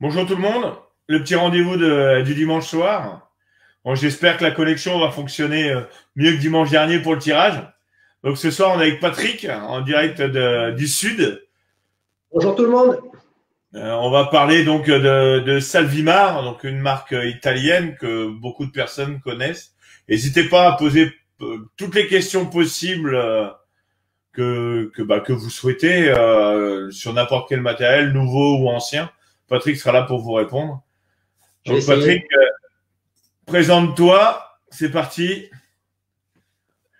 Bonjour tout le monde, le petit rendez-vous du dimanche soir. Bon, j'espère que la connexion va fonctionner mieux que dimanche dernier pour le tirage. Donc ce soir, on est avec Patrick en direct du Sud. Bonjour tout le monde. On va parler donc de Salvimar, donc une marque italienne que beaucoup de personnes connaissent. N'hésitez pas à poser toutes les questions possibles que vous souhaitez sur n'importe quel matériel, nouveau ou ancien. Patrick sera là pour vous répondre. Donc Patrick, présente-toi, c'est parti.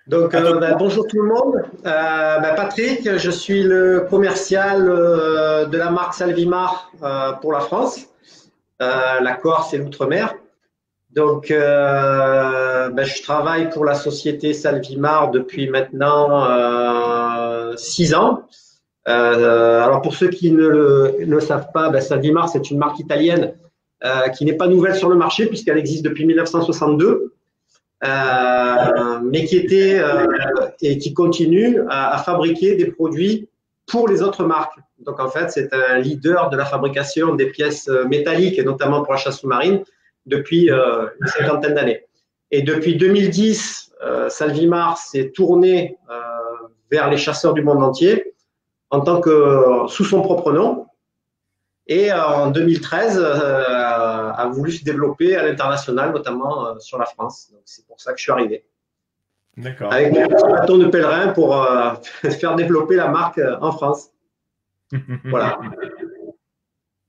Donc bonjour tout le monde. Patrick, je suis le commercial de la marque Salvimar pour la France, la Corse et l'Outre-mer. Donc je travaille pour la société Salvimar depuis maintenant 6 ans. Alors pour ceux qui ne le savent pas, Salvimar c'est une marque italienne qui n'est pas nouvelle sur le marché puisqu'elle existe depuis 1962, mais qui était et qui continue à fabriquer des produits pour les autres marques. Donc en fait c'est un leader de la fabrication des pièces métalliques et notamment pour la chasse sous-marine depuis une cinquantaine d'années. Et depuis 2010, Salvimar s'est tourné vers les chasseurs du monde entier en tant que sous son propre nom, et en 2013 a voulu se développer à l'international, notamment sur la France. Donc c'est pour ça que je suis arrivé. D'accord. Avec mon petit bâton de pèlerin pour faire développer la marque en France. Voilà.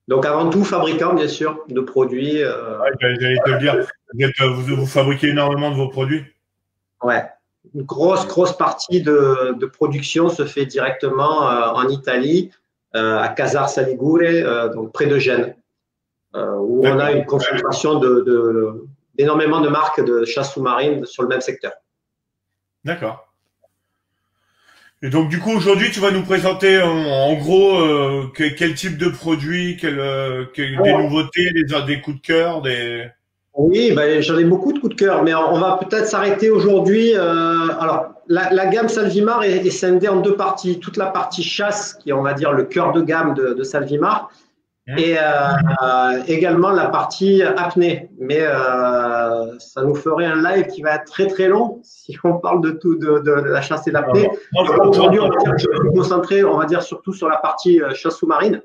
Donc avant tout fabricant bien sûr de produits. J'allais te le dire. Vous fabriquez énormément de vos produits. Ouais. Une grosse partie de production se fait directement en Italie, à Casar Saligure, donc près de Gênes, où on a une concentration d'énormément de marques de chasse sous-marine sur le même secteur. D'accord. Et donc du coup aujourd'hui tu vas nous présenter en gros quel type de produit, des nouveautés, des coups de cœur, des… Oui, j'en ai beaucoup de coups de cœur, mais on va peut-être s'arrêter aujourd'hui. Alors, la gamme Salvimar est scindée en deux parties. Toute la partie chasse, qui est, on va dire, le cœur de gamme de Salvimar, et également la partie apnée. Mais ça nous ferait un live qui va être très très long si on parle de tout de la chasse et de l'apnée. Aujourd'hui, on va dire que je vais me concentrer, on va dire, surtout sur la partie chasse sous-marine.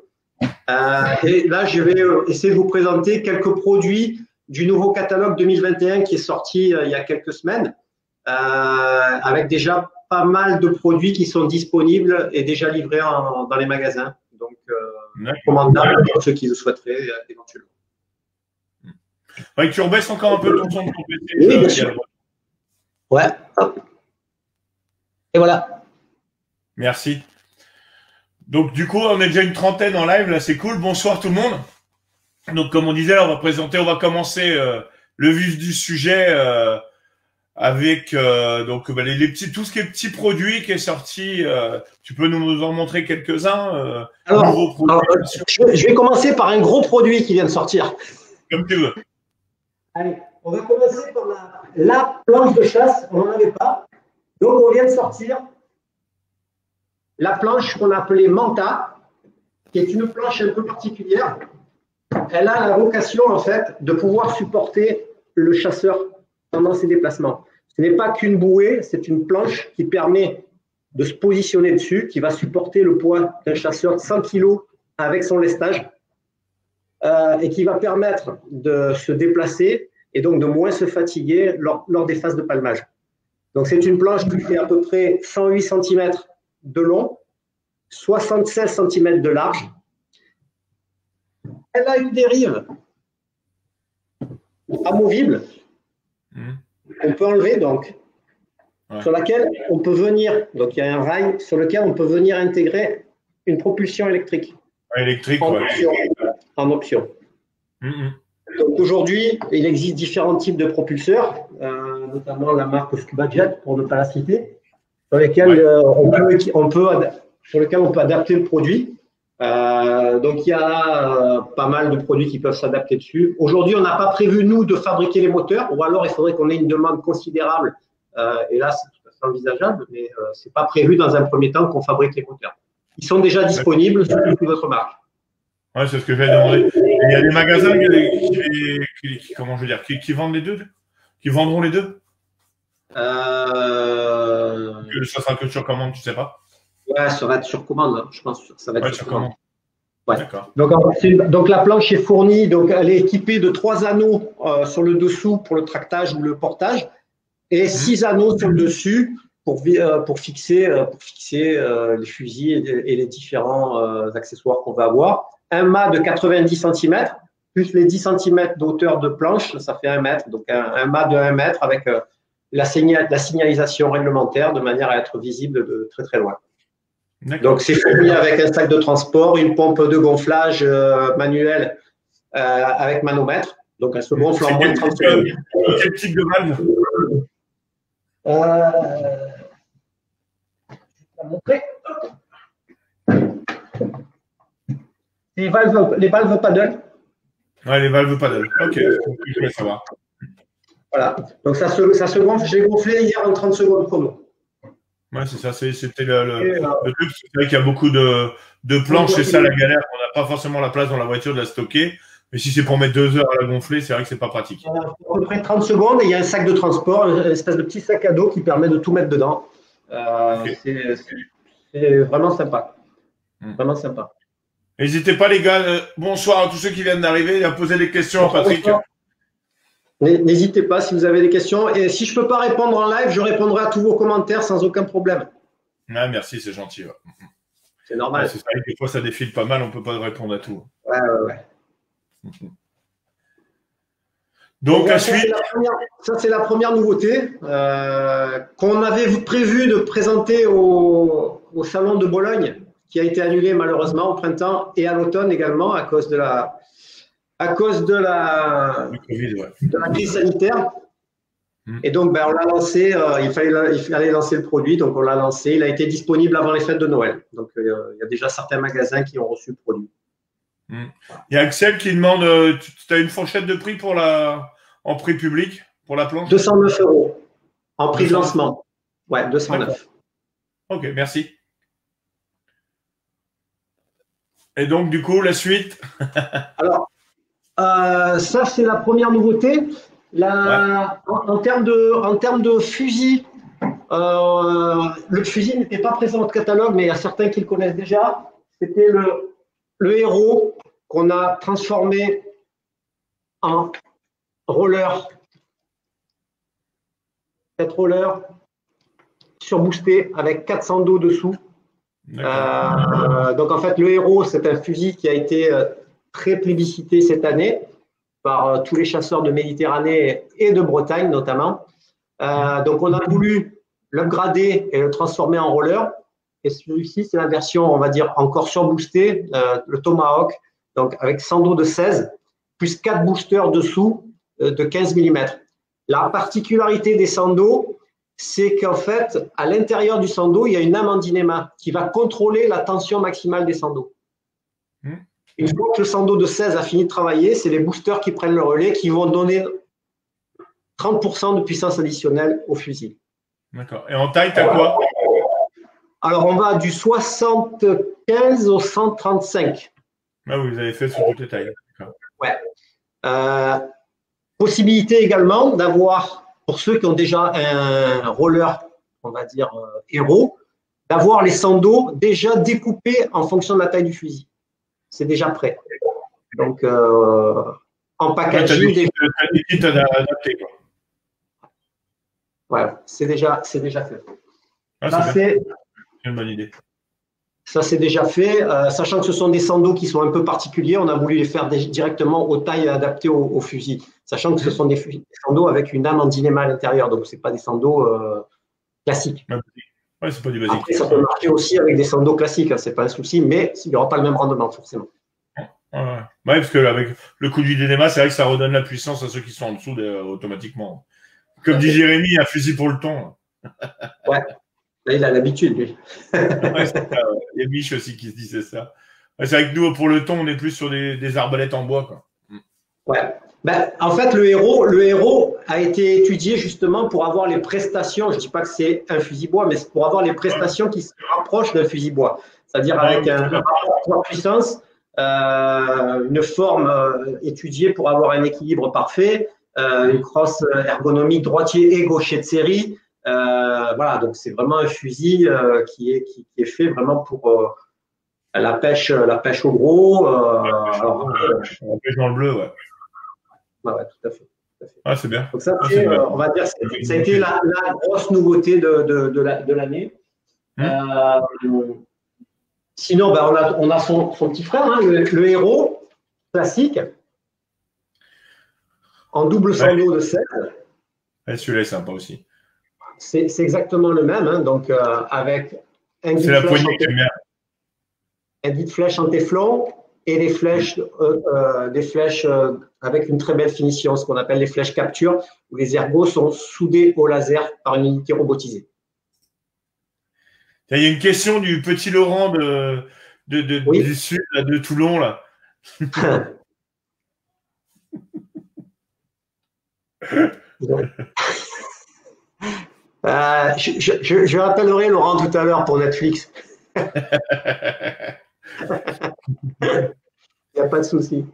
Et là, je vais essayer de vous présenter quelques produits du nouveau catalogue 2021 qui est sorti il y a quelques semaines, avec déjà pas mal de produits qui sont disponibles et déjà livrés dans les magasins. Donc, recommandables pour ceux qui le souhaiteraient éventuellement. Ouais, tu rebaisses encore un peu ton son de ton PC. Oui, bien sûr. Ouais. Et voilà. Merci. Donc, du coup, on est déjà une trentaine en live. Là, c'est cool. Bonsoir tout le monde. Donc, comme on disait, on va commencer le vif du sujet avec les petits, tout ce qui est petits produits qui est sorti. Tu peux nous en montrer quelques-uns nouveaux produits. Je vais commencer par un gros produit qui vient de sortir. Comme tu veux. Allez, on va commencer par la planche de chasse. On n'en avait pas. Donc, on vient de sortir la planche qu'on a appelée Manta, qui est une planche un peu particulière. Elle a la vocation, en fait, de pouvoir supporter le chasseur pendant ses déplacements. Ce n'est pas qu'une bouée, c'est une planche qui permet de se positionner dessus, qui va supporter le poids d'un chasseur de 100 kg avec son lestage et qui va permettre de se déplacer et donc de moins se fatiguer lors des phases de palmage. Donc, c'est une planche qui fait à peu près 108 cm de long, 76 cm de large. Elle a une dérive amovible qu'on peut enlever, donc, sur laquelle on peut venir, donc il y a un rail sur lequel on peut venir intégrer une propulsion électrique. Électrique, en option. Donc aujourd'hui, il existe différents types de propulseurs, notamment la marque Scuba Jet, pour ne pas la citer, sur lesquels on peut adapter le produit. Donc, il y a pas mal de produits qui peuvent s'adapter dessus. Aujourd'hui, on n'a pas prévu, nous, de fabriquer les moteurs, ou alors il faudrait qu'on ait une demande considérable. Et là, c'est tout à fait envisageable, mais ce n'est pas prévu dans un premier temps qu'on fabrique les moteurs. Ils sont déjà disponibles sur toute votre marque. Ouais, c'est ce que j'avais demandé. Et il y a des magasins comment je veux dire, qui vendent les deux, qui vendront les deux. Que ça sera que sur commande, tu sais pas. Ouais, ça va être sur commande, hein. Je pense que ça va être Ouais, sur sur commande. commande. Ouais. D'accord. Donc la planche est fournie, donc elle est équipée de 3 anneaux sur le dessous pour le tractage ou le portage et 6 anneaux sur le dessus pour fixer les fusils et les différents accessoires qu'on va avoir. Un mât de 90 cm plus les 10 cm d'auteur de planche, ça fait 1 mètre. Donc un mât de 1 mètre avec la signalisation réglementaire de manière à être visible de très très loin. Donc, c'est fourni avec un sac de transport, une pompe de gonflage manuelle avec manomètre. Donc, elle se gonfle en moins de 30 secondes. Quel type de valve? Je vais vous montrer. Les valves paddle. Ouais, les valves paddle. Ok, je voulais savoir. Voilà. Donc, ça se gonfle. J'ai gonflé hier en 30 secondes chrono. Ouais, c'est ça. C'était le truc. C'est vrai qu'il y a beaucoup de planches, c'est ça la galère. On n'a pas forcément la place dans la voiture de la stocker. Mais si c'est pour mettre 2 heures à la gonfler, c'est vrai que c'est pas pratique. À peu près 30 secondes et il y a un sac de transport, une espèce de petit sac à dos qui permet de tout mettre dedans. Okay. C'est vraiment sympa. Vraiment sympa. N'hésitez pas les gars, bonsoir à tous ceux qui viennent d'arriver, à poser des questions à Patrick. N'hésitez pas si vous avez des questions. Et si je ne peux pas répondre en live, je répondrai à tous vos commentaires sans aucun problème. Ah, merci, c'est gentil. Ouais. C'est normal. Ouais, c'est vrai que des fois, ça défile pas mal, on ne peut pas répondre à tout. Ouais. Donc, à suite. Ça, c'est la première nouveauté qu'on avait prévu de présenter au Salon de Bologne, qui a été annulé malheureusement au printemps et à l'automne également à cause de la COVID, ouais. de la crise sanitaire. Et donc, on l'a lancé, il fallait lancer le produit, donc on l'a lancé. Il a été disponible avant les fêtes de Noël. Donc, il y a déjà certains magasins qui ont reçu le produit. Il y a Axel qui demande, tu as une fourchette de prix en prix public pour la planche? 209 € en prix de lancement. Ouais, 209. Ok, merci. Et donc, du coup, la suite? Alors, ça, c'est la première nouveauté. En termes de fusil, le fusil n'était pas présent dans le catalogue, mais il y a certains qui le connaissent déjà. C'était le Héros qu'on a transformé en roller. Cette roller surboosté avec 400 dos dessous. Donc en fait, le Héros, c'est un fusil qui a été très plébiscité cette année par tous les chasseurs de Méditerranée et de Bretagne notamment. Donc on a voulu l'upgrader et le transformer en roller. Et celui-ci, c'est la version, on va dire, encore surboostée, le Tomahawk, donc avec 100 dos de 16, plus 4 boosters dessous de 15 mm. La particularité des sandos, c'est qu'en fait, à l'intérieur du sando, il y a une amandinema qui va contrôler la tension maximale des sandos. Une fois que le sando de 16 a fini de travailler, c'est les boosters qui prennent le relais, qui vont donner 30% de puissance additionnelle au fusil. D'accord. Et en taille, tu as quoi? Alors, on va du 75 au 135. Ah oui, vous avez fait sur toutes les tailles. Ouais. Possibilité également d'avoir, pour ceux qui ont déjà un roller, on va dire Héros, d'avoir les sandos déjà découpés en fonction de la taille du fusil. C'est déjà prêt. Donc, en packaging. Tu as des kits adaptés, quoi. Ouais, c'est déjà fait. C'est une bonne idée. Ça, c'est déjà fait. Sachant que ce sont des sandos qui sont un peu particuliers, on a voulu les faire directement aux tailles adaptées au fusil. Sachant que ce sont des sandos avec une amandinema à l'intérieur. Donc, ce n'est pas des sandos classiques. Ouais, c'est pas du basique. Après, ça peut marcher aussi avec des sandos classiques, hein, ce n'est pas un souci, mais il n'y aura pas le même rendement, forcément. Ouais, parce qu'avec le coup du DNMA, c'est vrai que ça redonne la puissance à ceux qui sont en dessous automatiquement. Comme dit Jérémy, un fusil pour le ton. Ouais, là, il a l'habitude, lui. Ouais, il y a Mich aussi qui se disait ça. Ouais, c'est vrai que nous, pour le ton, on est plus sur des arbalètes en bois, quoi. Ouais. En fait, le Héros a été étudié justement pour avoir les prestations, je ne dis pas que c'est un fusil bois, mais c'est pour avoir les prestations qui se rapprochent d'un fusil bois. C'est-à-dire avec un rapport poids-puissance une forme étudiée pour avoir un équilibre parfait, une crosse ergonomique droitier et gaucher de série. Voilà, donc c'est vraiment un fusil qui est fait vraiment pour la pêche au gros. La pêche dans le bleu, ouais. Ouais, tout à fait. Ah, c'est bien. Donc ça, on va dire, ça a été la grosse nouveauté de l'année. Sinon, on a son petit frère, hein, le héros classique, en double sando de 7. Celui-là est sympa aussi. C'est exactement le même, hein, donc avec un guide flèche en téflon et des flèches avec une très belle finition, ce qu'on appelle les flèches capture, où les ergots sont soudés au laser par une unité robotisée. Il y a une question du petit Laurent Oui. du sud, là, de Toulon, là. Je rappellerai Laurent tout à l'heure pour Netflix. Il n'y a pas de souci.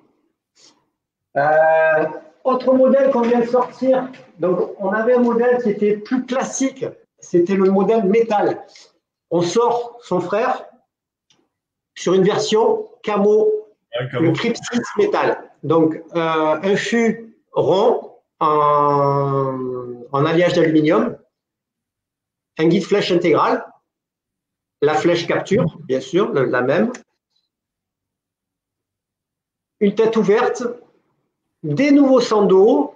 Autre modèle qu'on vient de sortir. Donc, on avait un modèle qui était plus classique. C'était le modèle métal. On sort son frère sur une version camo, le Crypt 6 métal. Donc, un fût rond en alliage d'aluminium, un guide flèche intégral, la flèche capture, bien sûr, la même, une tête ouverte, des nouveaux sandos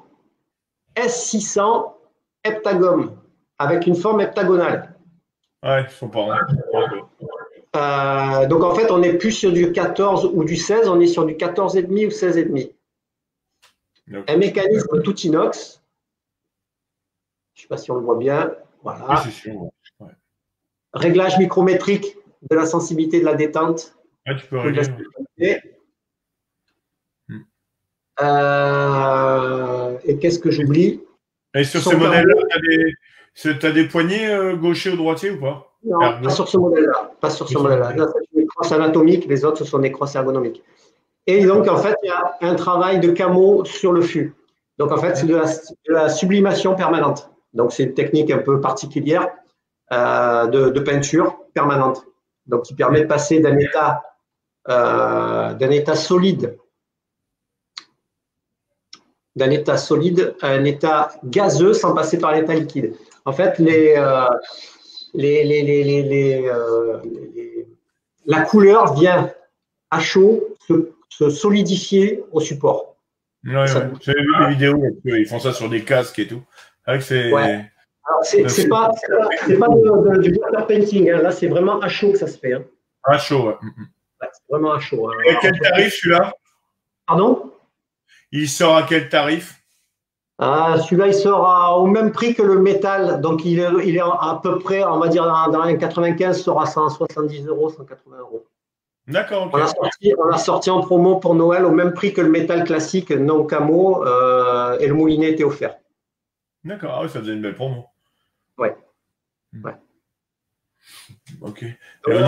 S600 heptagone avec une forme heptagonale. Ouais, ils sont pas donc en fait, on n'est plus sur du 14 ou du 16, on est sur du 14,5 ou 16,5. Un mécanisme tout inox. Je ne sais pas si on le voit bien. Voilà. Oui, c'est sûr. Ouais. Réglage micrométrique de la sensibilité de la détente. Ouais, tu peux régler. Et qu'est-ce que j'oublie? Et sur ce modèle-là, tu as des poignées gaucher ou droitier ou pas? Non, pas sur ce modèle-là. Pas sur ce modèle-là. Là, c'est des crosses anatomiques, les autres, ce sont des crosses ergonomiques. Et donc, en fait, il y a un travail de camo sur le fût. Donc, en fait, c'est de la sublimation permanente. Donc, c'est une technique un peu particulière de peinture permanente. Donc, qui permet de passer d'un état solide à un état gazeux sans passer par l'état liquide. En fait, la couleur vient à chaud se solidifier au support. Ouais, j'avais vu des vidéos, ils font ça sur des casques et tout. C'est pas du water painting, hein. Là, c'est vraiment à chaud que ça se fait. Hein. À chaud, ouais. C'est vraiment à chaud. Hein. Et à quel tarif celui-là? Pardon? Il sort à quel tarif? Celui-là, il sort au même prix que le métal. Donc, il est à peu près, on va dire, dans les 95, sera à 170 €, 180 €. D'accord. Okay. On a sorti en promo pour Noël au même prix que le métal classique non camo et le moulinet était offert. D'accord. Ah oui, ça faisait une belle promo. Ouais. Ok. Voilà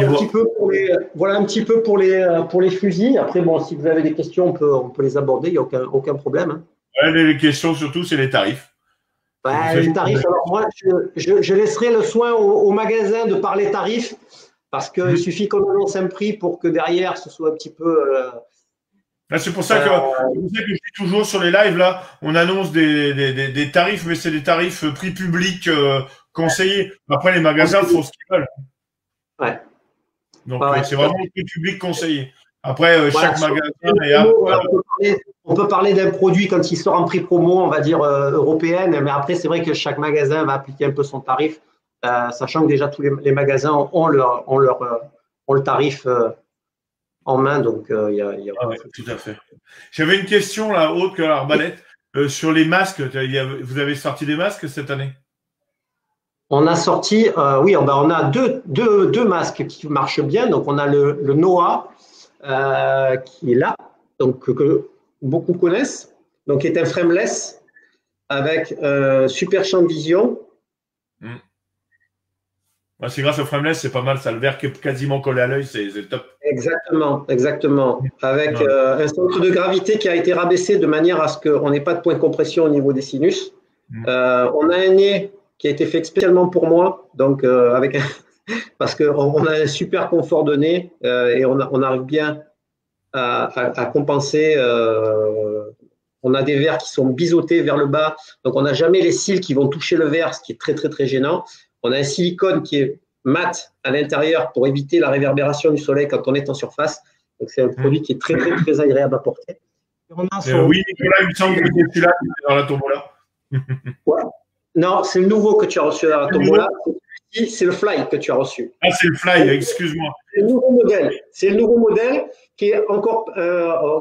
un petit peu pour les fusils. Après, bon, si vous avez des questions, on peut les aborder. Il n'y a aucun problème. Hein. Ouais, les questions surtout, c'est les tarifs. Les tarifs. Alors moi, je laisserai le soin au magasin de parler tarifs parce qu'il suffit qu'on annonce un prix pour que derrière, ce soit un petit peu. C'est pour ça que je dis toujours sur les lives là, on annonce des tarifs, mais c'est des tarifs prix public conseillés. Après, les magasins font ce qu'ils veulent. Ouais. Donc c'est vraiment le prix public conseillé. Après, chaque magasin. On peut parler d'un produit quand il sort en prix promo, on va dire européenne, mais après, c'est vrai que chaque magasin va appliquer un peu son tarif, sachant que déjà tous les magasins ont le tarif en main. Donc, tout à fait. J'avais une question là, autre que l'arbalète, sur les masques. Vous avez sorti des masques cette année? On a sorti, oui, on a deux masques qui marchent bien. Donc, on a le Noah qui est là, donc que beaucoup connaissent, donc qui est un frameless avec super champ de vision. Ouais, c'est grâce au frameless, c'est pas mal. Ça, le verre qui est quasiment collé à l'œil, c'est top. Exactement, exactement. Avec Ouais. un centre de gravité qui a été rabaissé de manière à ce qu'on n'ait pas de point de compression au niveau des sinus. On a un nez qui a été fait spécialement pour moi, donc parce qu'on a un super confort de nez et on arrive bien à compenser. On a des verres qui sont biseautés vers le bas, donc on n'a jamais les cils qui vont toucher le verre, ce qui est très très très gênant. On a un silicone qui est mat à l'intérieur pour éviter la réverbération du soleil quand on est en surface. Donc c'est un produit qui est très très très agréable à porter. Oui, Nicolas, il me semble que c'est celui-là qui est dans la tombola. Ouais. Non, c'est le nouveau que tu as reçu dans la tombola. C'est le Fly que tu as reçu. Ah, c'est le Fly, excuse-moi. C'est le nouveau modèle. C'est le nouveau modèle qui est encore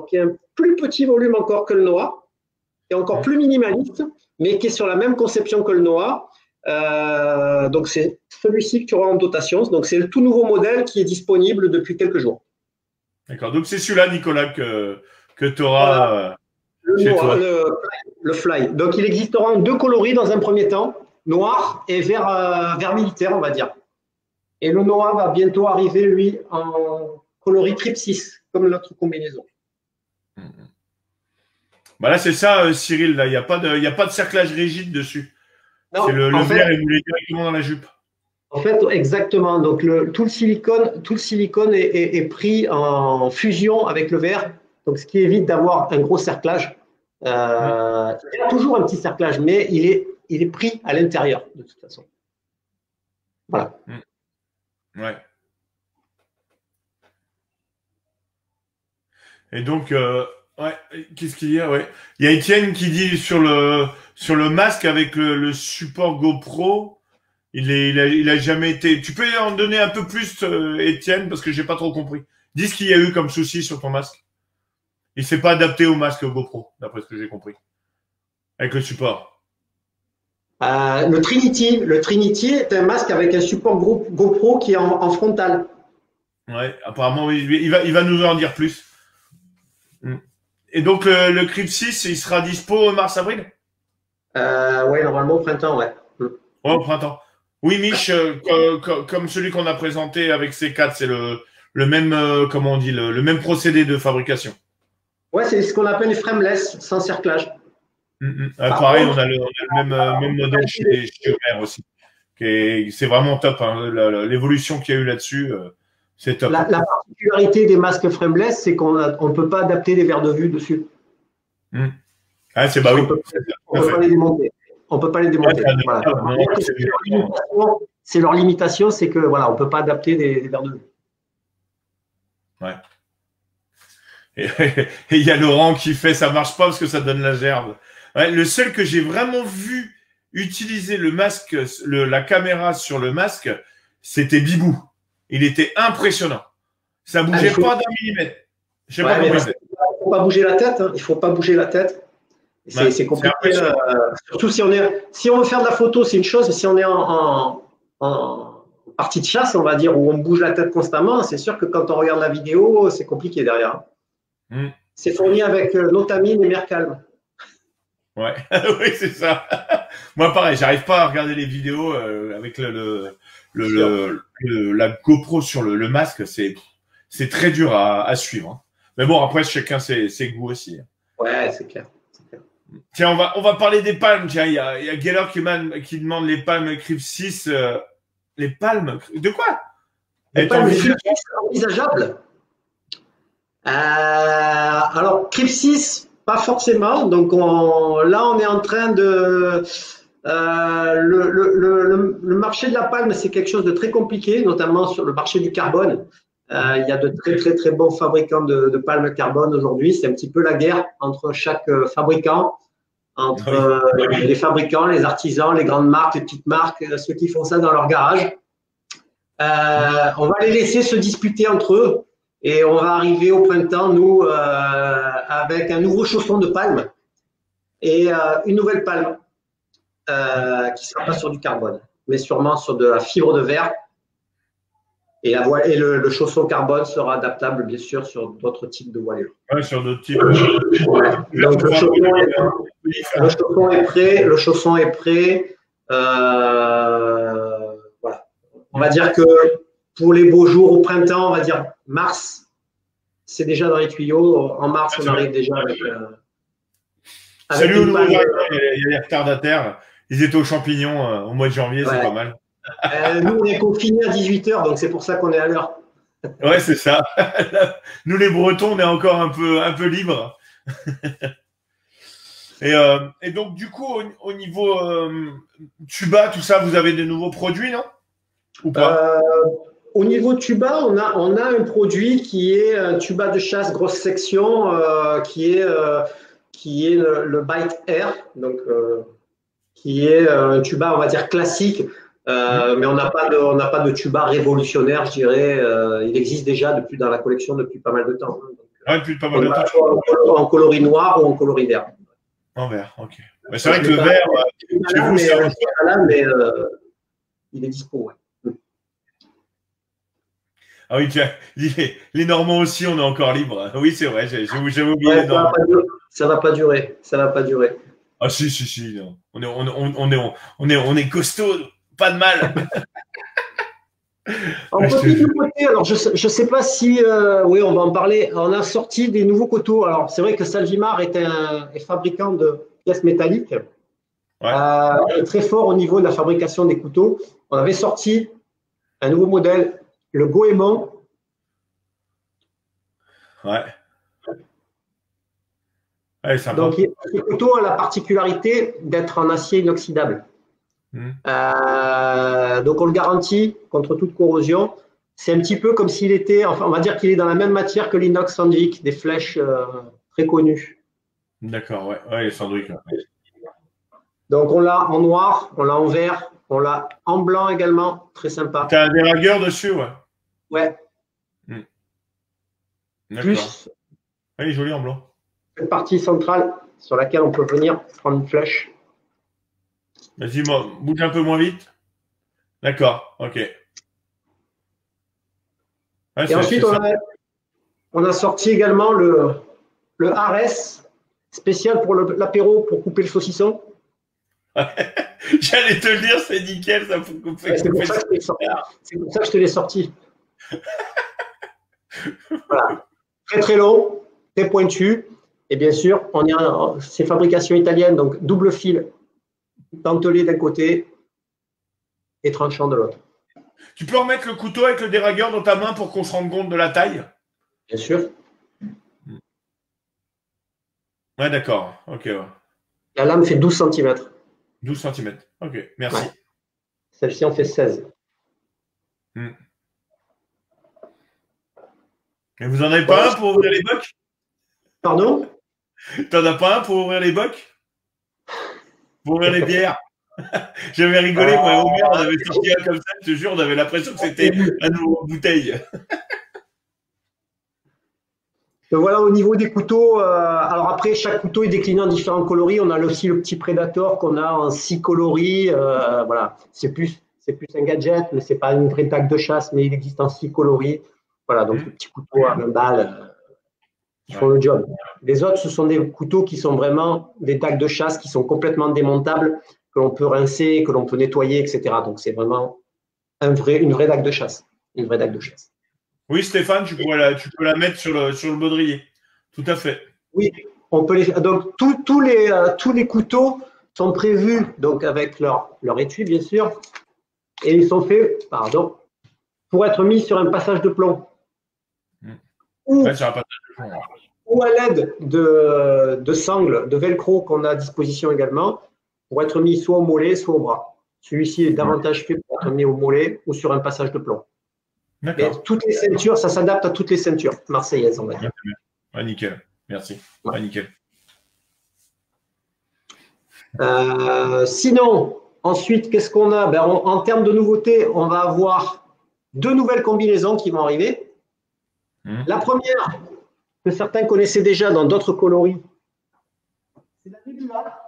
qui a un plus petit volume encore que le Noah, qui est encore plus minimaliste, mais qui est sur la même conception que le Noah. Donc c'est celui-ci que tu auras en dotation. Donc c'est le tout nouveau modèle qui est disponible depuis quelques jours. D'accord. Donc c'est celui-là, Nicolas, que tu auras chez toi. Le Fly. Donc il existera en deux coloris dans un premier temps, noir et vert militaire, on va dire. Et le Noah va bientôt arriver, lui, en coloris Crypsis, comme notre combinaison. Bah là, c'est ça, Cyril. Là, il n'y a pas de cerclage rigide dessus. C'est le verre est moulé directement dans la jupe. En fait, exactement. Donc tout le silicone est pris en fusion avec le verre, donc ce qui évite d'avoir un gros cerclage. Il y a toujours un petit cerclage, mais il est pris à l'intérieur de toute façon. Voilà. Ouais. Et donc, ouais, qu'est-ce qu'il y a? Ouais, il y a Étienne qui dit sur le masque avec le support GoPro, il a jamais été. Tu peux en donner un peu plus, Étienne, parce que j'ai pas trop compris. Dis ce qu'il y a eu comme souci sur ton masque. Il s'est pas adapté au masque GoPro, d'après ce que j'ai compris, avec le support. Le Trinity est un masque avec un support GoPro qui est en frontal. Ouais, apparemment, il va nous en dire plus. Et donc, le Crypsis, il sera dispo mars-avril? Ouais, normalement au printemps, ouais. Ouais, au printemps. Oui, Mich, comme celui qu'on a présenté avec C4, c'est le même, comment on dit, le même procédé de fabrication. Ouais, c'est ce qu'on appelle les frameless, sans cerclage. Pareil, on a le même modèle chez Omer aussi. C'est vraiment top. Hein. L'évolution qu'il y a eu là-dessus, c'est top. La particularité des masques frameless, c'est qu'on ne peut pas adapter des verres de vue dessus. Ah, c'est bah oui. On ne peut pas les démonter. On peut pas les démonter. Voilà. C'est leur limitation, c'est que voilà, on peut pas adapter des verres de vue. Ouais. Et il y a Laurent qui fait ça marche pas parce que ça donne la gerbe. Ouais, le seul que j'ai vraiment vu utiliser le masque, la caméra sur le masque, c'était Bibou. Il était impressionnant. Ça bougeait pas d'un millimètre. Je sais pas comment il fait. Il faut pas bouger la tête. Hein. Il faut pas bouger la tête. C'est compliqué. Surtout si on veut faire de la photo, c'est une chose. Mais si on est en partie de chasse, on va dire, où on bouge la tête constamment, c'est sûr que quand on regarde la vidéo, c'est compliqué derrière. C'est fourni avec Notamine et Mercalm. Ouais, oui, c'est ça. Moi, pareil, j'arrive pas à regarder les vidéos avec la GoPro sur le masque. C'est très dur à suivre. Hein. Mais bon, après, chacun ses goûts aussi. Ouais, c'est clair. Tiens, on va parler des palmes. Tiens, il y a Geller qui demande les palmes Crypsis. Les palmes de quoi? Les palmes envisageables. Alors, Crypsis, pas forcément. Donc, là, on est en train de… le marché de la palme, c'est quelque chose de très compliqué, notamment sur le marché du carbone. Il y a de très, très, très bons fabricants de palmes carbone aujourd'hui. C'est un petit peu la guerre entre chaque fabricant, entre les fabricants, les artisans, les grandes marques, les petites marques, ceux qui font ça dans leur garage. On va les laisser se disputer entre eux. Et on va arriver au printemps, nous, avec un nouveau chausson de palme et une nouvelle palme qui ne sera pas sur du carbone, mais sûrement sur de la fibre de verre. Et le chausson carbone sera adaptable, bien sûr, sur d'autres types de voilures. Oui, sur d'autres types. Ouais. Donc, le chausson est prêt. Voilà. On va dire que pour les beaux jours au printemps, on va dire mars, c'est déjà dans les tuyaux. En mars, on arrive déjà avec Salut aux une nouveaux panne. arrivants, il y a les retardataires. Ils étaient aux champignons au mois de janvier, c'est Ouais. pas mal. Nous, on est confinés à 18h, donc c'est pour ça qu'on est à l'heure. Ouais, c'est ça. Nous, les Bretons, on est encore un peu libres. Et donc, du coup, au niveau tuba, tout ça, vous avez de nouveaux produits, non? Ou pas? Au niveau tuba, on a un produit qui est un tuba de chasse grosse section, qui est le Bite Air, donc qui est un tuba, on va dire classique, mais on n'a pas de tuba révolutionnaire, je dirais. Il existe déjà dans la collection depuis pas mal de temps. Donc, Ouais, depuis pas mal on de a temps. soit en coloris noir ou en coloris vert. En vert, ok. Mais c'est vrai que le vert, chez vous, c'est mais il est dispo. Ouais. Ah oui, tiens, les Normands aussi, on est encore libre. Oui, c'est vrai, j'avais oublié Ouais, les Normands. ça va pas durer. Ça va pas durer. Ah si, non. On est costaud, pas de mal. En petit côté, alors je sais pas si, oui, on va en parler. On a sorti des nouveaux couteaux. Alors c'est vrai que Salvimar est fabricant de pièces métalliques, Ouais. est très fort au niveau de la fabrication des couteaux. On avait sorti un nouveau modèle, le Goemon. Ouais. Ouais, sympa. Donc ce couteau a la particularité d'être en acier inoxydable. Donc on le garantit contre toute corrosion. C'est un petit peu comme s'il était, enfin on va dire qu'il est dans la même matière que l'inox Sandvik, des flèches très connues. D'accord, ouais, les Sandvik. Ouais. Donc on l'a en noir, on l'a en vert, on l'a en blanc également, très sympa. T'as des ragueurs dessus, ouais. Ouais. Plus, il est joli en blanc. Cette partie centrale sur laquelle on peut venir prendre une flèche. Vas-y, bouge un peu moins vite. D'accord, ok. Ouais, et ensuite, on a sorti également le Ares spécial pour l'apéro pour couper le saucisson. J'allais te le dire, c'est nickel ça pour couper. C'est pour ça que je te l'ai sorti. Voilà. Très très long, très pointu. Et bien sûr, c'est fabrication italienne, donc double fil, dentelé d'un côté et tranchant de l'autre. Tu peux remettre le couteau avec le déragueur dans ta main pour qu'on se rende compte de la taille? Bien sûr. Ouais, d'accord. Ok. Ouais. La lame fait 12 cm. 12 cm. Ok, merci. Ouais. Celle-ci en fait 16. Et vous en avez pas un pour ouvrir les bocs? Pardon? T'en as pas un pour ouvrir les bocs? Pour ouvrir les bières? J'avais rigolé, moi, au on avait sorti un comme ça, je te jure, on avait l'impression que c'était un nouveau bouteille. Donc voilà, au niveau des couteaux, alors après, chaque couteau est décliné en différents coloris. On a aussi le petit Predator qu'on a en 6 coloris. Voilà, c'est plus un gadget, mais c'est pas une vraie dague de chasse, mais il existe en 6 coloris. Voilà, donc le petit couteau à 20 balles qui font le job. Les autres, ce sont des couteaux qui sont vraiment des dagues de chasse qui sont complètement démontables, que l'on peut rincer, que l'on peut nettoyer, etc. Donc c'est vraiment une vraie dague de chasse. Une vraie dague de chasse. Oui, Stéphane, tu peux la mettre sur le baudrier. Tout à fait. Oui, on peut donc tous les couteaux sont prévus donc avec leur étui bien sûr, et ils sont faits, pour être mis sur un passage de plomb. Ou à l'aide de sangles de velcro qu'on a à disposition également, pour être mis soit au mollet, soit au bras. Celui-ci est davantage fait pour être mis au mollet ou sur un passage de plomb. Mais toutes les ceintures, ça s'adapte à toutes les ceintures marseillaises, on va dire. Ouais, nickel. Merci. Ouais, nickel. Sinon, ensuite, qu'est-ce qu'on a? En termes de nouveautés, on va avoir 2 nouvelles combinaisons qui vont arriver. La première, que certains connaissaient déjà dans d'autres coloris, c'est la Nebula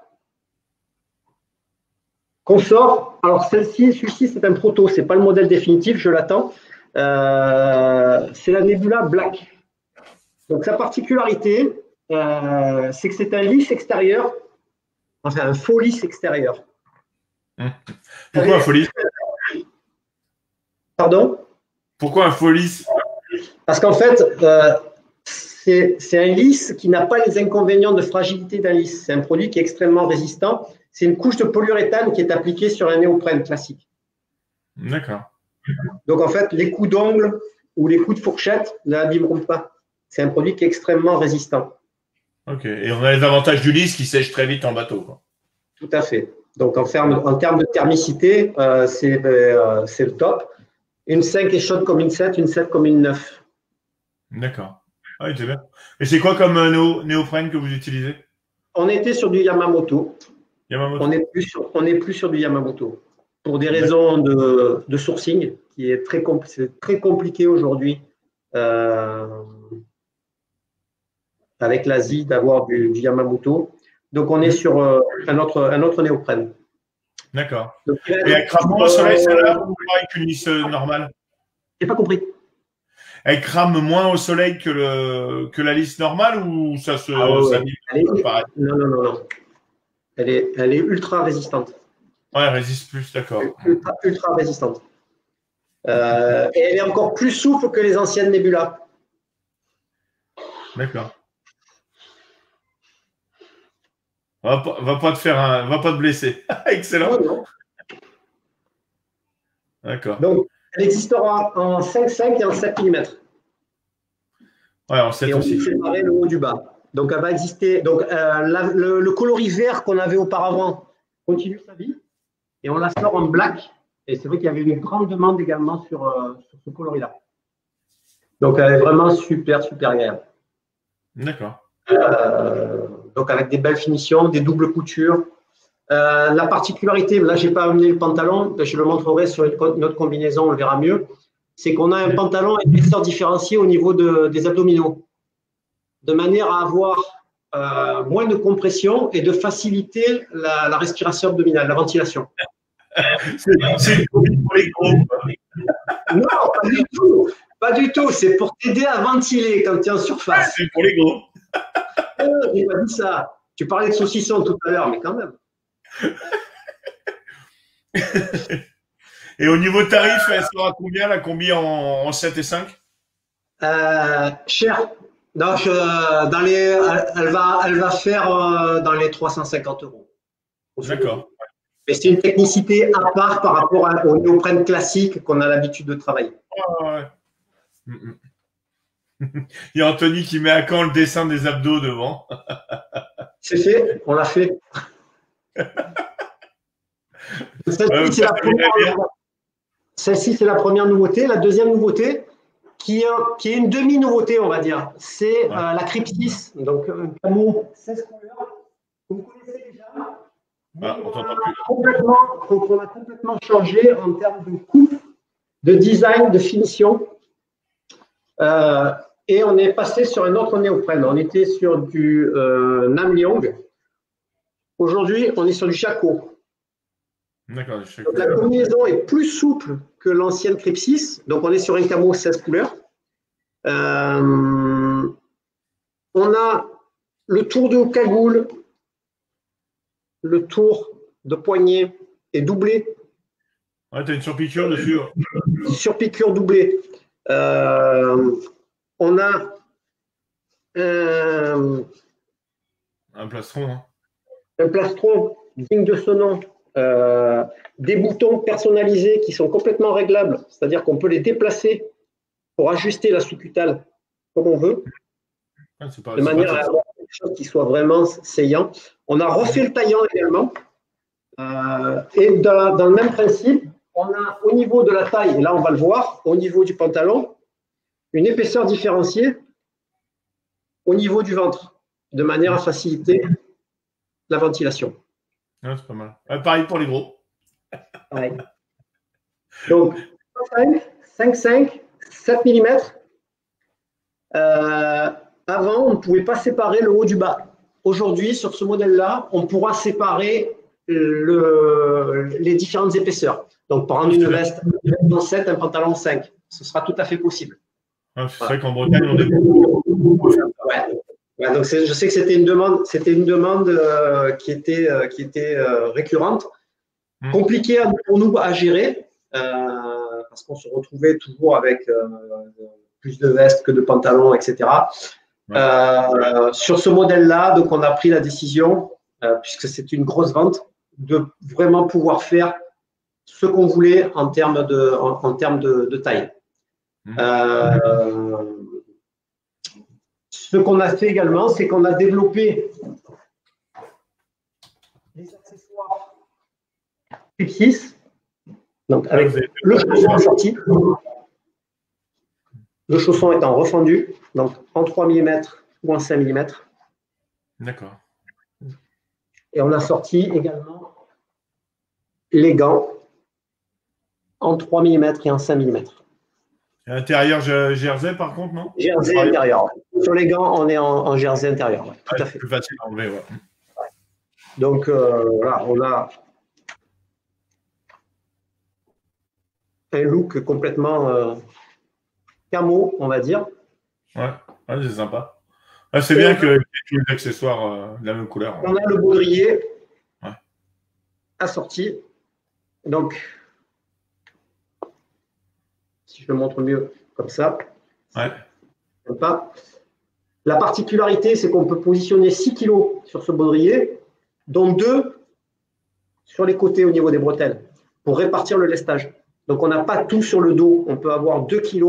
qu'on sort. Alors celui-ci, c'est un proto, c'est pas le modèle définitif, je l'attends. C'est la Nebula Black. Donc sa particularité, c'est que c'est un lisse extérieur, enfin un faux lisse extérieur. Pourquoi un faux lisse? Pardon? Pourquoi un faux lisse? Parce qu'en fait, c'est un lisse qui n'a pas les inconvénients de fragilité d'un lisse. C'est un produit qui est extrêmement résistant. C'est une couche de polyuréthane qui est appliquée sur un néoprène classique. D'accord. Donc, en fait, les coups d'ongles ou les coups de fourchette ne l'abîmeront pas. C'est un produit qui est extrêmement résistant. Ok. Et on a les avantages du lisse qui sèche très vite en bateau, quoi. Tout à fait. Donc, en termes de thermicité, c'est le top. Une 5 est chaude comme une 7, une 7 comme une 9. D'accord. Ah oui, c'est bien. Et c'est quoi comme néoprène que vous utilisez? On était sur du Yamamoto. Yamamoto. On n'est plus sur du Yamamoto. Pour des raisons de sourcing, qui est très compliqué aujourd'hui avec l'Asie d'avoir du Yamamoto. Donc, on est sur un autre néoprène. D'accord. Et elle crame moins au soleil, celle-là, ou pareil qu'une lisse normale? J'ai pas compris. Elle crame moins au soleil que la lisse normale ou ça se pareil? Non. Elle est ultra résistante. Ouais, elle résiste plus, d'accord. Ultra résistante. Et elle est encore plus souple que les anciennes Nebula. D'accord. Va pas te blesser. Excellent. Non. D'accord. Donc, elle existera en 5,5 et en 7 mm. Ouais, en 7 et on aussi. peut séparer le haut du bas. Donc, elle va exister. Donc, le coloris vert qu'on avait auparavant continue sa vie et on la sort en black. Et c'est vrai qu'il y avait une grande demande également sur ce coloris-là. Donc, elle est vraiment super, super agréable. D'accord. Donc, avec des belles finitions, des doubles coutures. La particularité, là, je n'ai pas amené le pantalon, je le montrerai sur notre combinaison, on le verra mieux. C'est qu'on a un pantalon à épaisseur différenciée au niveau des abdominaux, de manière à avoir moins de compression et de faciliter la respiration abdominale, la ventilation. C'est une combi pour les gros. Non, pas du tout. Pas du tout. C'est pour t'aider à ventiler quand tu es en surface. C'est pour les gros. J'ai pas dit ça. Tu parlais de saucisson tout à l'heure, mais quand même. Et au niveau tarif, elle sera combien la combi en 7 et 5? Cher. Non, elle va faire dans les 350 €. D'accord. Mais c'est une technicité à part par rapport au néoprène classique qu'on a l'habitude de travailler. Ouais. Il y a Anthony qui met à quand le dessin des abdos devant. C'est fait, on l'a fait. Celle-ci, c'est la première nouveauté. La deuxième nouveauté, qui est une demi-nouveauté, on va dire, c'est la Crypsis, donc un camo 16 couleurs. Vous connaissez déjà. On a complètement changé en termes de coupe, de design, de finition. Et on est passé sur un autre néoprène. On était sur du Namyong. Aujourd'hui, on est sur du Shako. D'accord. Donc, la combinaison est plus souple que l'ancienne Crypsis. Donc, on est sur un camo 16 couleurs. On a le tour de cagoule, le tour de poignet est doublé. Ouais, tu as une surpiqûre dessus. Surpiqûre doublée. On a un plastron. Hein. Un plastron digne de ce nom. Des boutons personnalisés qui sont complètement réglables, c'est-à-dire qu'on peut les déplacer pour ajuster la sous-cutale comme on veut, de manière à avoir quelque chose qui soit vraiment saillant. On a refait le taillant également. Et dans le même principe, on a au niveau de la taille, et là on va le voir, au niveau du pantalon, une épaisseur différenciée au niveau du ventre, de manière à faciliter la ventilation. Ouais, c'est pas mal. Pareil pour les gros. Ouais. Donc, 5,5, 7 mm. Avant, on ne pouvait pas séparer le haut du bas. Aujourd'hui, sur ce modèle-là, on pourra séparer les différentes épaisseurs. Donc, prendre une veste en 7, un pantalon 5. Ce sera tout à fait possible. Ouais, c'est vrai qu'en Bretagne, on est beaucoup. Ouais, donc je sais que c'était une demande qui était récurrente, compliquée pour nous à gérer, parce qu'on se retrouvait toujours avec plus de vestes que de pantalons, etc. Sur ce modèle-là, donc on a pris la décision, puisque c'est une grosse vente, de vraiment pouvoir faire ce qu'on voulait en termes de taille. Ce qu'on a fait également, c'est qu'on a développé les accessoires type 6, donc avec le chausson sorti, le chausson étant refendu, donc en 3 mm ou en 5 mm. D'accord. Et on a sorti également les gants en 3 mm et en 5 mm. Intérieur jersey, par contre, non? Jersey intérieur. Sur les gants, on est en jersey intérieur. Ouais, tout à fait. Plus facile à enlever, ouais. Donc, voilà, on a un look complètement camo, on va dire. Ouais, c'est sympa. C'est bien que tous les accessoires de la même couleur. On a le baudrier assorti. Donc, si je le montre mieux comme ça. Ouais. Sympa. La particularité, c'est qu'on peut positionner 6 kg sur ce baudrier, dont 2 sur les côtés au niveau des bretelles, pour répartir le lestage. Donc, on n'a pas tout sur le dos. On peut avoir 2 kg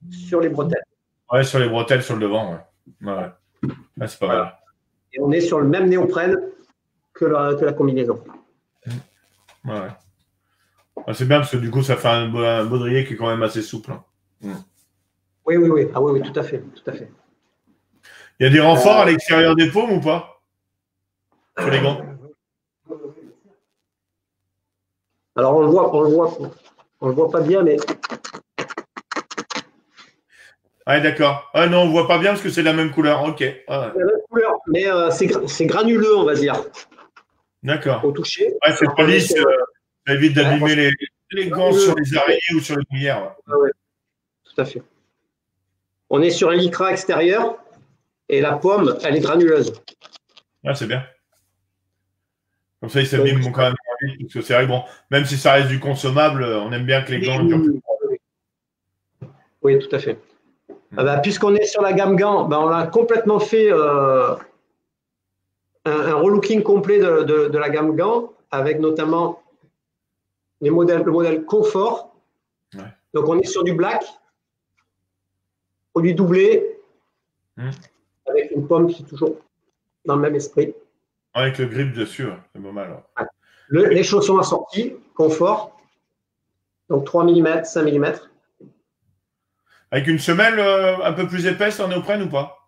sur les bretelles. Ouais, sur les bretelles, sur le devant. Ouais. C'est pas mal. Et on est sur le même néoprène que la combinaison. Ouais. C'est bien parce que du coup, ça fait un baudrier qui est quand même assez souple. Oui. Ah oui, tout à fait. Il y a des renforts à l'extérieur des paumes ou pas? Sur les gants? Alors, on le voit pas bien, mais. Ah, d'accord. Ah non, on voit pas bien parce que c'est la même couleur. Ok. La même couleur, mais c'est granuleux, on va dire. D'accord. Au toucher. Ouais, c'est pas lisse. Ça évite d'abîmer les gants sur les araignées ou sur les cuillères. Ouais, tout à fait. On est sur un lycra extérieur et la pomme, elle est granuleuse. Ah, c'est bien. Comme ça, ils s'abîment quand même vite. Parce que c'est vrai que bon, même si ça reste du consommable, on aime bien que les gants durent. Oui, tout à fait. Puisqu'on est sur la gamme gants, on a complètement fait un relooking complet de la gamme gants, avec notamment le modèle confort. Ouais. Donc, on est sur du black, produit doublé, avec une pomme qui est toujours dans le même esprit. Avec le grip dessus, c'est pas mal. Les chaussons assortis, confort, donc 3 mm, 5 mm. Avec une semelle un peu plus épaisse en néoprène ou pas?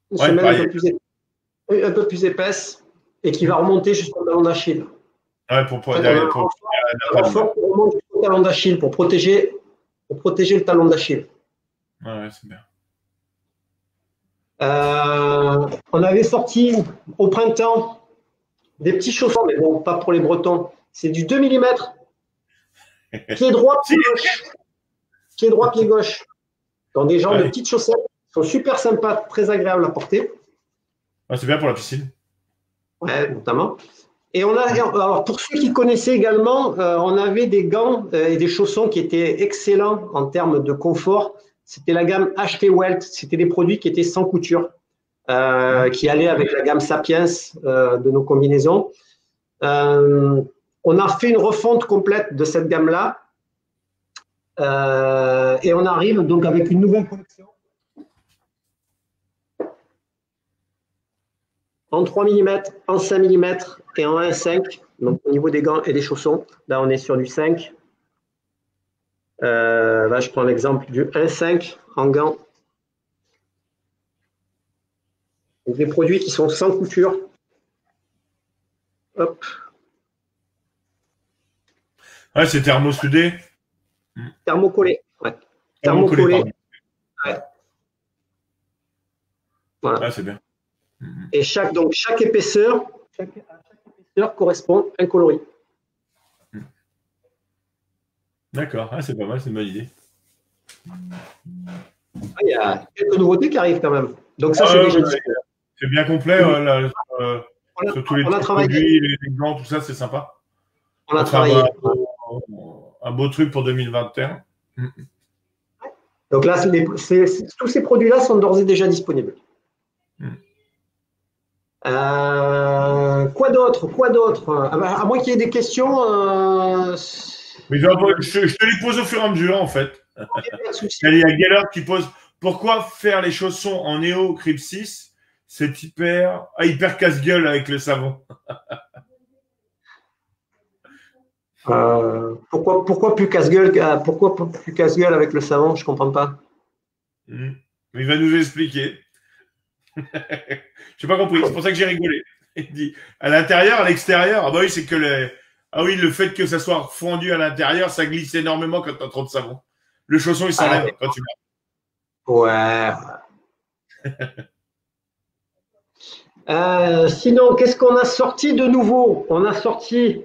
Une semelle un peu plus épaisse et qui va remonter jusqu'au talon d'Achille. Ouais, pour remonter jusqu'au talon d'Achille pour protéger le talon d'Achille. Ouais, c'est bien. On avait sorti au printemps des petits chaussons, mais bon, pas pour les Bretons. C'est du 2 mm. Pied droit, pied gauche. Pied droit, pied gauche. Dans des genres de petites chaussettes. Ils sont super sympas, très agréables à porter. Ouais, c'est bien pour la piscine. Ouais, notamment. Et alors pour ceux qui connaissaient également, on avait des gants et des chaussons qui étaient excellents en termes de confort. C'était la gamme HT Welt. C'était des produits qui étaient sans couture, qui allaient avec la gamme Sapiens de nos combinaisons. On a fait une refonte complète de cette gamme-là. Et on arrive donc avec une nouvelle collection. En 3 mm, en 5 mm et en 1,5. Donc au niveau des gants et des chaussons, là on est sur du 5. Là je prends l'exemple du 1,5 en gants. Donc, des produits qui sont sans couture. Hop. Ouais, c'est thermosoudé. Thermocollé. Ouais. Thermocollé. Ouais. Voilà. Ouais, c'est bien. Et chaque épaisseur correspond à un coloris. D'accord, c'est pas mal, c'est une bonne idée. Il y a quelques nouveautés qui arrivent quand même. Donc ça, c'est déjà c'est bien complet. Sur tous les produits, les gants, tout ça, c'est sympa. On a travaillé. un beau truc pour 2021. Donc là, tous ces produits-là sont d'ores et déjà disponibles. Quoi d'autre? À moins qu'il y ait des questions. Mais je te les pose au fur et à mesure, en fait. Il y a Geller qui pose pourquoi faire les chaussons en Neo Crip 6? C'est hyper casse-gueule avec le savon. Pourquoi plus casse-gueule avec le savon? Je comprends pas. Il va nous expliquer. Je n'ai pas compris. C'est pour ça que j'ai rigolé. Il dit à l'intérieur, à l'extérieur. Ah bah oui, c'est que le fait que ça soit fondu à l'intérieur, ça glisse énormément quand tu as trop de savon. Le chausson, il s'enlève quand tu vas. Ouais. Sinon, qu'est-ce qu'on a sorti de nouveau? On a sorti,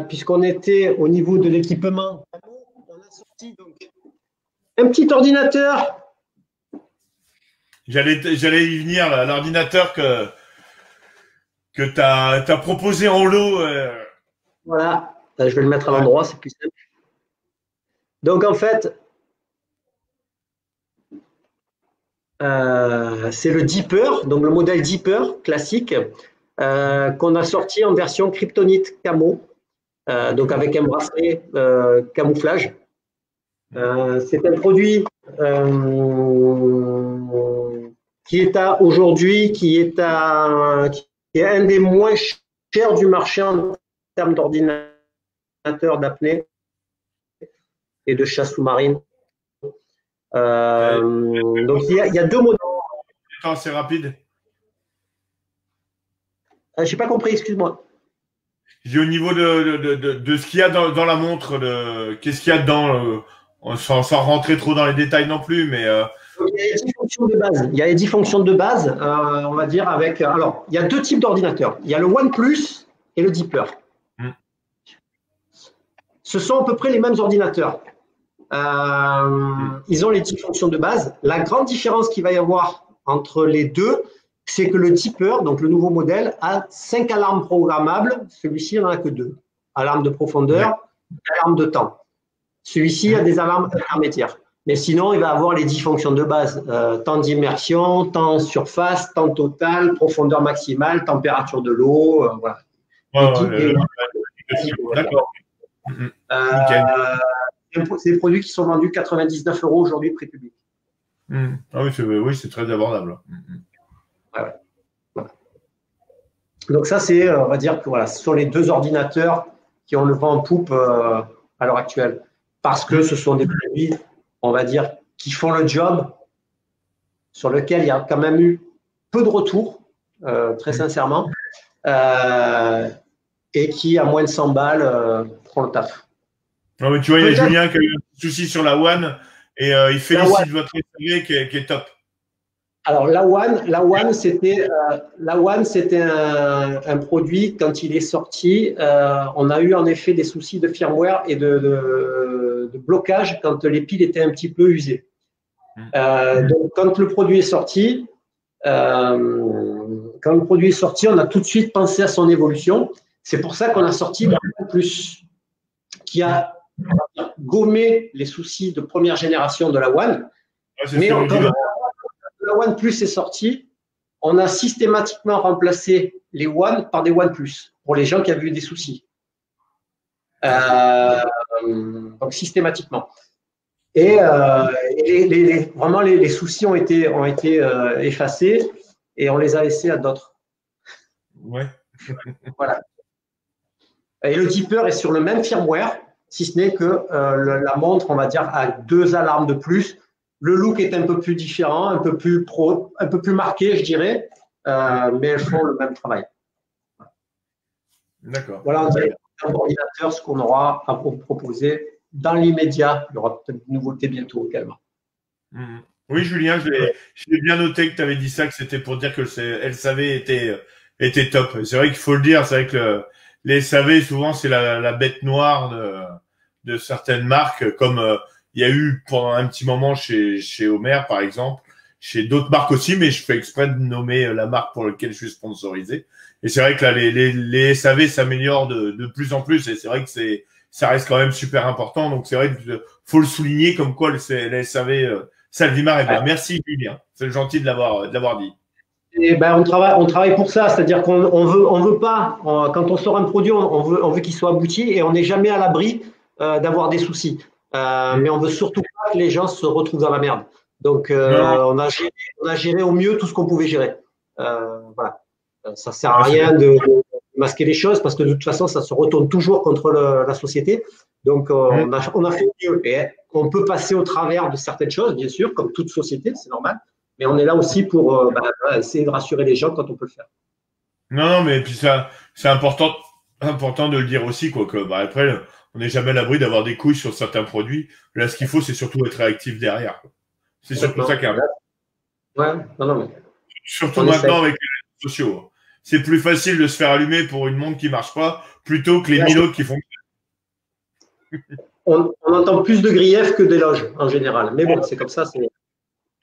puisqu'on était au niveau de l'équipement, on a sorti donc un petit ordinateur. J'allais y venir, là, l'ordinateur que tu as proposé en lot. Voilà, je vais le mettre à l'endroit, c'est plus simple. Donc en fait, c'est le Deeper, donc le modèle Deeper classique qu'on a sorti en version Kryptonite Camo, donc avec un bracelet camouflage. C'est un produit qui est aujourd'hui, qui est un des moins chers du marché en termes d'ordinateur d'apnée et de chasse sous-marine. Donc il y a deux modèles. C'est rapide. Je n'ai pas compris, excuse-moi. J'ai au niveau de ce qu'il y a dans la montre, qu'est-ce qu'il y a dedans, sans rentrer trop dans les détails non plus, mais. Il y a les 10 fonctions de base. Il y a les 10 fonctions de base, on va dire, avec. Alors, il y a deux types d'ordinateurs. Il y a le OnePlus et le Deeper. Ce sont à peu près les mêmes ordinateurs. Ils ont les 10 fonctions de base. La grande différence qu'il va y avoir entre les deux, c'est que le Deeper, donc le nouveau modèle, a 5 alarmes programmables. Celui-ci, il n'en a que 2. Alarme de profondeur, alarme de temps. Celui-ci a des alarmes intermédiaires. Mais sinon, il va avoir les 10 fonctions de base. Temps d'immersion, temps surface, temps total, profondeur maximale, température de l'eau. Voilà. D'accord. C'est des produits qui sont vendus 99 € aujourd'hui prix public. Ah oui, c'est très abordable. Ouais. Voilà. Donc ça, c'est, on va dire que voilà, ce sont les deux ordinateurs qui ont le vent en poupe à l'heure actuelle. Parce que ce sont des produits, on va dire, qui font le job, sur lequel il y a quand même eu peu de retours, très sincèrement, et qui, à moins de 100 balles, font le taf. Non, mais tu vois, il y a Julien qui a eu un souci sur la One et il félicite votre SAV qui est top. Alors, la One, c'était un produit, quand il est sorti, on a eu en effet des soucis de firmware et de blocage quand les piles étaient un petit peu usées. Donc, quand le produit est sorti, on a tout de suite pensé à son évolution. C'est pour ça qu'on a sorti le OnePlus, qui a gommé les soucis de première génération de la One. Mais quand le OnePlus est sorti, on a systématiquement remplacé les One par des OnePlus pour les gens qui avaient eu des soucis. Donc systématiquement. Et vraiment les soucis ont été effacés et on les a laissés à d'autres. Ouais. Voilà. Et le Deeper est sur le même firmware, si ce n'est que la montre, on va dire, a 2 alarmes de plus. Le look est un peu plus différent, un peu plus pro, un peu plus marqué, je dirais, mais elles font le même travail. D'accord. Voilà, en termes d'ordinateur, ce qu'on aura à vous proposer dans l'immédiat. Il y aura peut-être de nouveautés bientôt également. Oui, Julien, je l'ai bien noté que tu avais dit ça, que c'était pour dire que le SAV était top. C'est vrai qu'il faut le dire, c'est vrai que les SAV, souvent, c'est la bête noire de certaines marques, comme il y a eu pendant un petit moment chez Homer, par exemple, chez d'autres marques aussi, mais je fais exprès de nommer la marque pour laquelle je suis sponsorisé. Et c'est vrai que là, les SAV s'améliorent de plus en plus, et c'est vrai que ça reste quand même super important. Donc c'est vrai qu'il faut le souligner comme quoi la SAV Salvimar est bien. Merci Julien, c'est gentil de l'avoir dit. Et ben on travaille pour ça, c'est-à-dire qu'on veut pas, quand on sort un produit, on veut qu'il soit abouti et on n'est jamais à l'abri d'avoir des soucis. Mais on veut surtout pas que les gens se retrouvent dans la merde. Donc on a géré au mieux tout ce qu'on pouvait gérer. Voilà. Ça sert à rien de masquer les choses parce que de toute façon ça se retourne toujours contre la société. Donc on a fait mieux. Et on peut passer au travers de certaines choses, bien sûr, comme toute société, c'est normal. Mais on est là aussi pour essayer de rassurer les gens quand on peut le faire. Non, mais puis ça, c'est important de le dire aussi, quoi. Que après, on n'est jamais à l'abri d'avoir des couilles sur certains produits. Là, ce qu'il faut, c'est surtout être réactif derrière, quoi. C'est surtout ça qui est important. Ouais, non, mais surtout maintenant avec les réseaux sociaux. C'est plus facile de se faire allumer pour une montre qui marche pas plutôt que les 1000 autres qui font. On entend plus de griefs que d'éloges en général. Mais bon, c'est comme ça.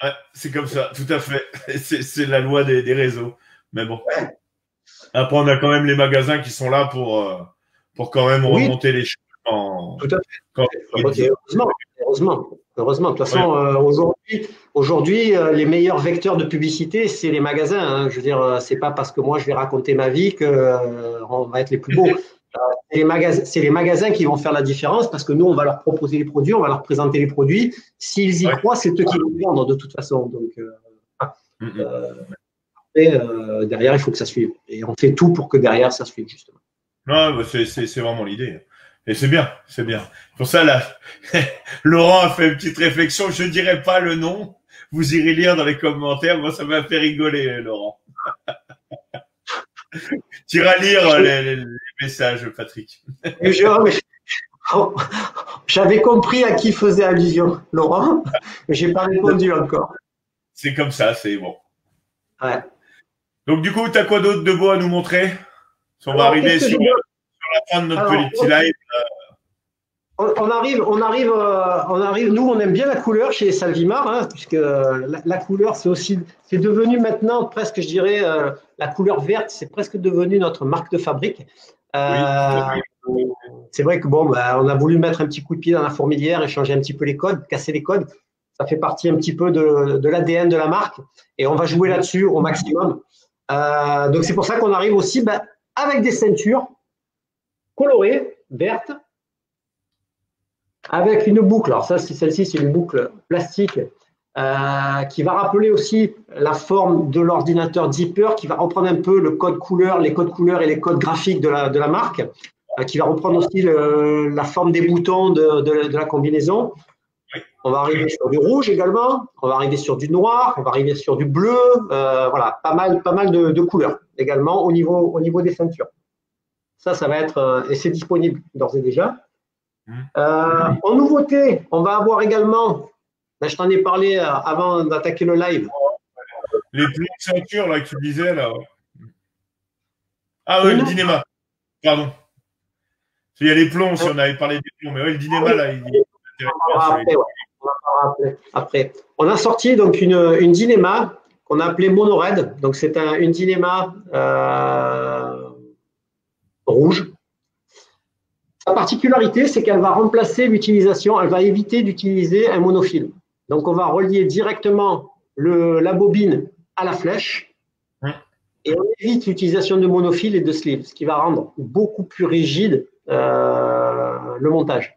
Ouais, c'est comme ça, tout à fait. C'est la loi des réseaux. Mais bon. Après, on a quand même les magasins qui sont là pour quand même remonter les choses. Tout à fait. Heureusement. De toute façon, aujourd'hui, les meilleurs vecteurs de publicité, c'est les magasins. Hein. Je veux dire, c'est pas parce que moi je vais raconter ma vie qu'on va être les plus beaux. C'est les magasins qui vont faire la différence parce que nous, on va leur proposer les produits, on va leur présenter les produits. S'ils y croient, c'est eux qui vont vendre de toute façon. Donc, derrière, il faut que ça suive. Et on fait tout pour que derrière, ça suive, justement. Non, c'est vraiment l'idée. Et c'est bien. Pour ça, là, Laurent a fait une petite réflexion. Je dirais pas le nom. Vous irez lire dans les commentaires. Moi, ça m'a fait rigoler, Laurent. Tu iras lire les messages, Patrick. J'avais compris à qui faisait allusion, Laurent, mais j'ai pas répondu encore. C'est comme ça, c'est bon. Ouais. Donc, du coup, tu as quoi d'autre de beau à nous montrer? On va arriver sur la fin de notre petit live. On arrive. Nous, on aime bien la couleur chez Salvimar, hein, puisque la couleur, c'est devenu maintenant presque, je dirais, la couleur verte, c'est presque devenu notre marque de fabrique. C'est vrai que on a voulu mettre un petit coup de pied dans la fourmilière et changer un petit peu les codes, casser les codes. Ça fait partie un petit peu de l'ADN de la marque et on va jouer là-dessus au maximum. Donc c'est pour ça qu'on arrive aussi avec des ceintures colorées, vertes, avec une boucle. Alors celle-ci, c'est une boucle plastique qui va rappeler aussi la forme de l'ordinateur Zipper, qui va reprendre un peu le code couleur, les codes couleurs et les codes graphiques de la marque, qui va reprendre aussi la forme des boutons de la combinaison. On va arriver sur du rouge également, on va arriver sur du noir, on va arriver sur du bleu, voilà, pas mal de couleurs également au niveau des ceintures. Ça va être, et c'est disponible d'ores et déjà. En nouveauté, on va avoir également, je t'en ai parlé avant d'attaquer le live. Les plombs de ceinture là que tu disais là. Ah oui, le Dynéma. Pardon. Il y a les plombs si on avait parlé des plombs, mais oui, le Dynéma là, après. On a sorti donc une Dynéma qu'on a appelée Monored. Donc c'est une Dynéma rouge. Sa particularité, c'est qu'elle va remplacer l'utilisation, elle va éviter d'utiliser un monofil. Donc, on va relier directement la bobine à la flèche et on évite l'utilisation de monofil et de sleeve, ce qui va rendre beaucoup plus rigide le montage.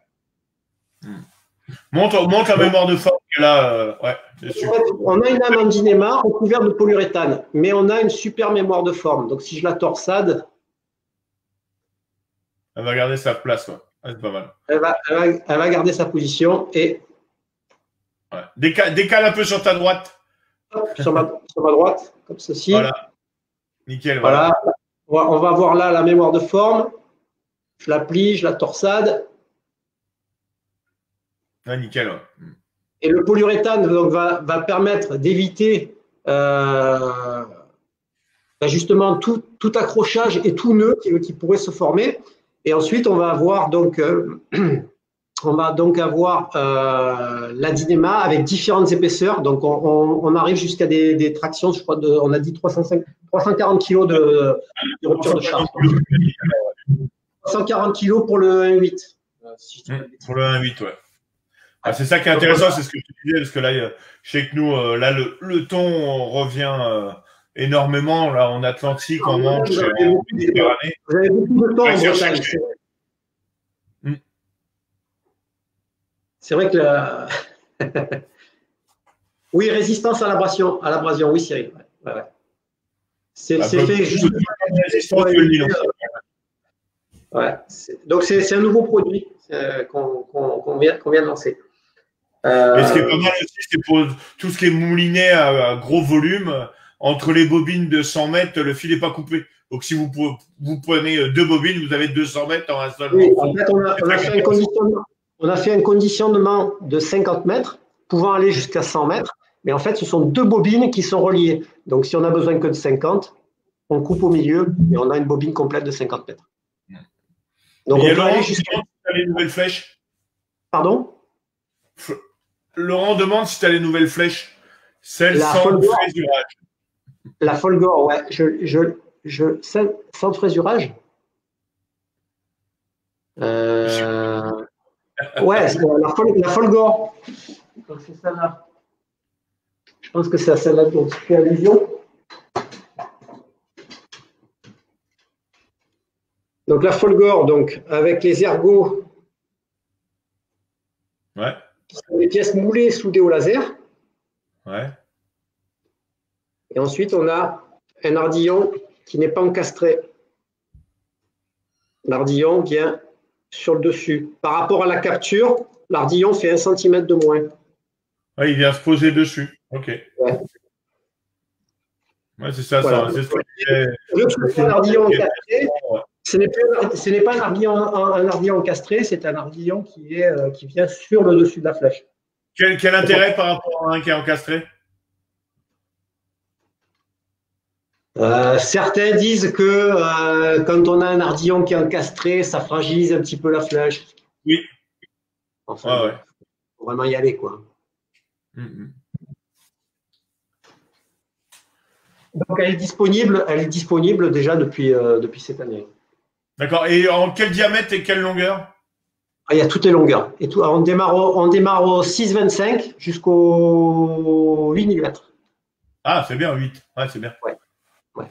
Montre la mémoire de forme là. C'est sûr. En fait, on a une lame en Dynéma recouverte de polyuréthane, mais on a une super mémoire de forme. Donc, si je la torsade, elle va garder sa place, ouais. C'est pas mal. Elle va garder sa position et. Ouais. Décale un peu sur ta droite. Hop, sur ma droite, comme ceci. Voilà. Nickel. Voilà. On va voir là la mémoire de forme. Je la plie, je la torsade. Ah, nickel, ouais. Et le polyuréthane donc, va permettre d'éviter justement tout accrochage et tout nœud qui pourrait se former. Et ensuite, on va avoir donc, la Dynéma avec différentes épaisseurs. Donc, on arrive jusqu'à des tractions, je crois, on a dit 340 kg de rupture de charge. 140 kg pour le 1.8. si je dis pas de bêtises. Pour le 1.8, ouais. Ah, c'est ça qui est intéressant, c'est ce que je te disais, parce que là, je sais que nous, là, le thon revient énormément, là, en Atlantique, en Manche, et en Méditerranée. Vous avez beaucoup de thon en Bretagne. C'est vrai que oui, résistance à l'abrasion, oui, Cyril. Ouais. C'est fait juste résistance que le nylon. Ouais. Donc c'est un nouveau produit qu'on vient de lancer. Et ce qui est pas mal aussi, c'est pour tout ce qui est moulinet à gros volume, entre les bobines de 100 mètres, le fil n'est pas coupé. Donc si vous prenez 2 bobines, vous avez 200 mètres en un seul. Oui, en fait, on a fait un conditionnement de 50 mètres, pouvant aller jusqu'à 100 mètres. Mais en fait, ce sont 2 bobines qui sont reliées. Donc si on a besoin que de 50, on coupe au milieu et on a une bobine complète de 50 mètres. Donc on peut aller jusqu'à les nouvelles flèches. Pardon? Laurent demande si tu as les nouvelles flèches. Celles sans frésurage. La Folgore, ouais. Celle sans frésurage. Ouais, la Folgore. Donc c'est celle-là. Je pense que c'est à celle-là dont tu fais allusion. Donc la Folgore, donc avec les ergots. Ouais. Qui sont des pièces moulées soudées au laser. Ouais. Et ensuite, on a un ardillon qui n'est pas encastré. L'ardillon vient sur le dessus. Par rapport à la capture, l'ardillon fait 1 cm de moins. Ouais, il vient se poser dessus. Ok. Ouais. Ouais, c'est ça. Voilà. C'est ce un ardillon encastré. Ce n'est pas un ardillon encastré, c'est un ardillon qui vient sur le dessus de la flèche. Quel intérêt par rapport à un qui est encastré? Certains disent que quand on a un ardillon qui est encastré, ça fragilise un petit peu la flèche. Oui. Enfin, ouais. Faut vraiment y aller, quoi. Donc elle est disponible déjà depuis cette année. D'accord. Et en quel diamètre et quelle longueur? Il y a toutes les longueurs. Et tout, on démarre au 6,25 jusqu'au 8 mm. Ah, c'est bien, 8. Ouais, c'est bien. Ouais.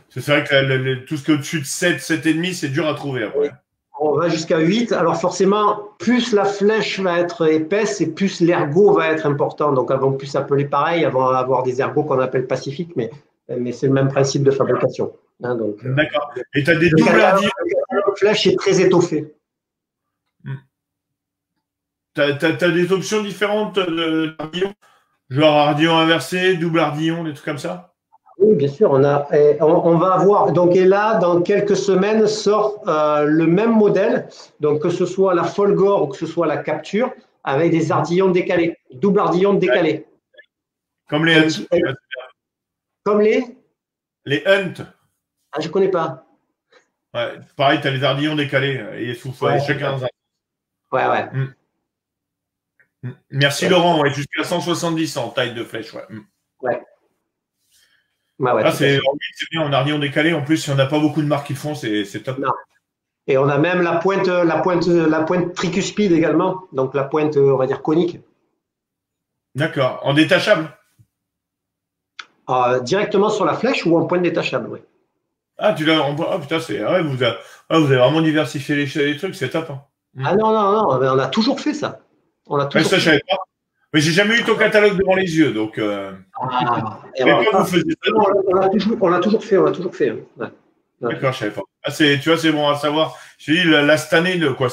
C'est vrai que tout ce qui est au-dessus de 7, 7,5, c'est dur à trouver après. On va jusqu'à 8. Alors forcément, plus la flèche va être épaisse et plus l'ergot va être important. Donc elles vont plus s'appeler pareil, elles vont avoir des ergots qu'on appelle pacifiques, mais c'est le même principe de fabrication. Hein, d'accord. Et tu as des doubles ardillons? La flèche est très étoffée. Tu as des options différentes d'ardillons? Genre ardillon inversé, double ardillon, des trucs comme ça? Oui, bien sûr. On va avoir. Donc, et là, dans quelques semaines, sort le même modèle. Donc, que ce soit la Folgore ou que ce soit la Capture, avec des ardillons décalés, double ardillon décalé. Comme les Hunt. Comme les Hunt. Ah, je ne connais pas. Ouais, pareil, tu as les ardillons décalés. Et chacun dans un. Ouais. Merci Laurent, ouais, jusqu'à 170 en taille de flèche. Ouais. C'est bien en ardillon décalé. En plus, si on n'a pas beaucoup de marques qui le font, c'est top. Non. Et on a même la pointe tricuspide également. Donc la pointe, on va dire, conique. D'accord. En détachable? Directement sur la flèche ou en pointe détachable, oui. Ah, putain, vous avez vraiment diversifié les trucs, c'est top. Hein. Ah non, on a toujours fait ça. Ça, je savais pas. Mais j'ai jamais eu ton catalogue devant les yeux, donc. On l'a toujours fait. Ouais. D'accord, je savais pas. Tu vois, c'est bon à savoir. Je dis, cette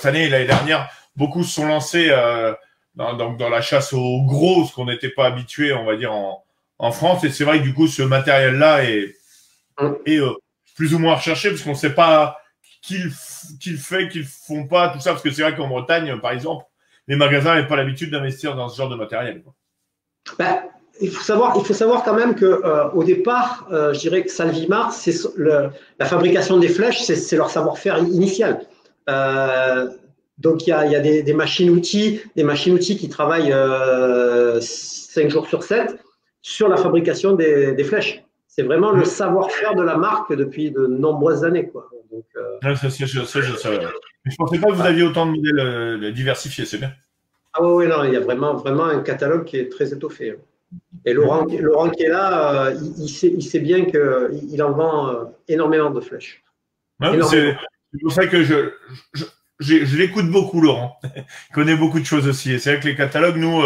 année et l'année dernière, beaucoup se sont lancés dans la chasse au gros, ce qu'on n'était pas habitué, on va dire, en France. Et c'est vrai que du coup, ce matériel-là est plus ou moins recherché, parce qu'on ne sait pas qui le fait, qui le font pas, tout ça. Parce que c'est vrai qu'en Bretagne, par exemple, les magasins n'avaient pas l'habitude d'investir dans ce genre de matériel. Il faut savoir quand même qu'au départ, je dirais que Salvimar, la fabrication des flèches, c'est leur savoir-faire initial. Donc il y a des machines-outils, qui travaillent 5 jours sur 7 sur la fabrication des flèches. C'est vraiment le savoir-faire de la marque depuis de nombreuses années, quoi. Donc, ça, je savais. Je pensais pas que vous aviez autant de modèles diversifiés, c'est bien. Ah oui, non, il y a vraiment un catalogue qui est très étoffé. Et Laurent qui est là, il sait bien qu'il en vend énormément de flèches. Ouais, c'est pour ça que je l'écoute beaucoup, Laurent. Il connaît beaucoup de choses aussi. Et c'est vrai que les catalogues, nous,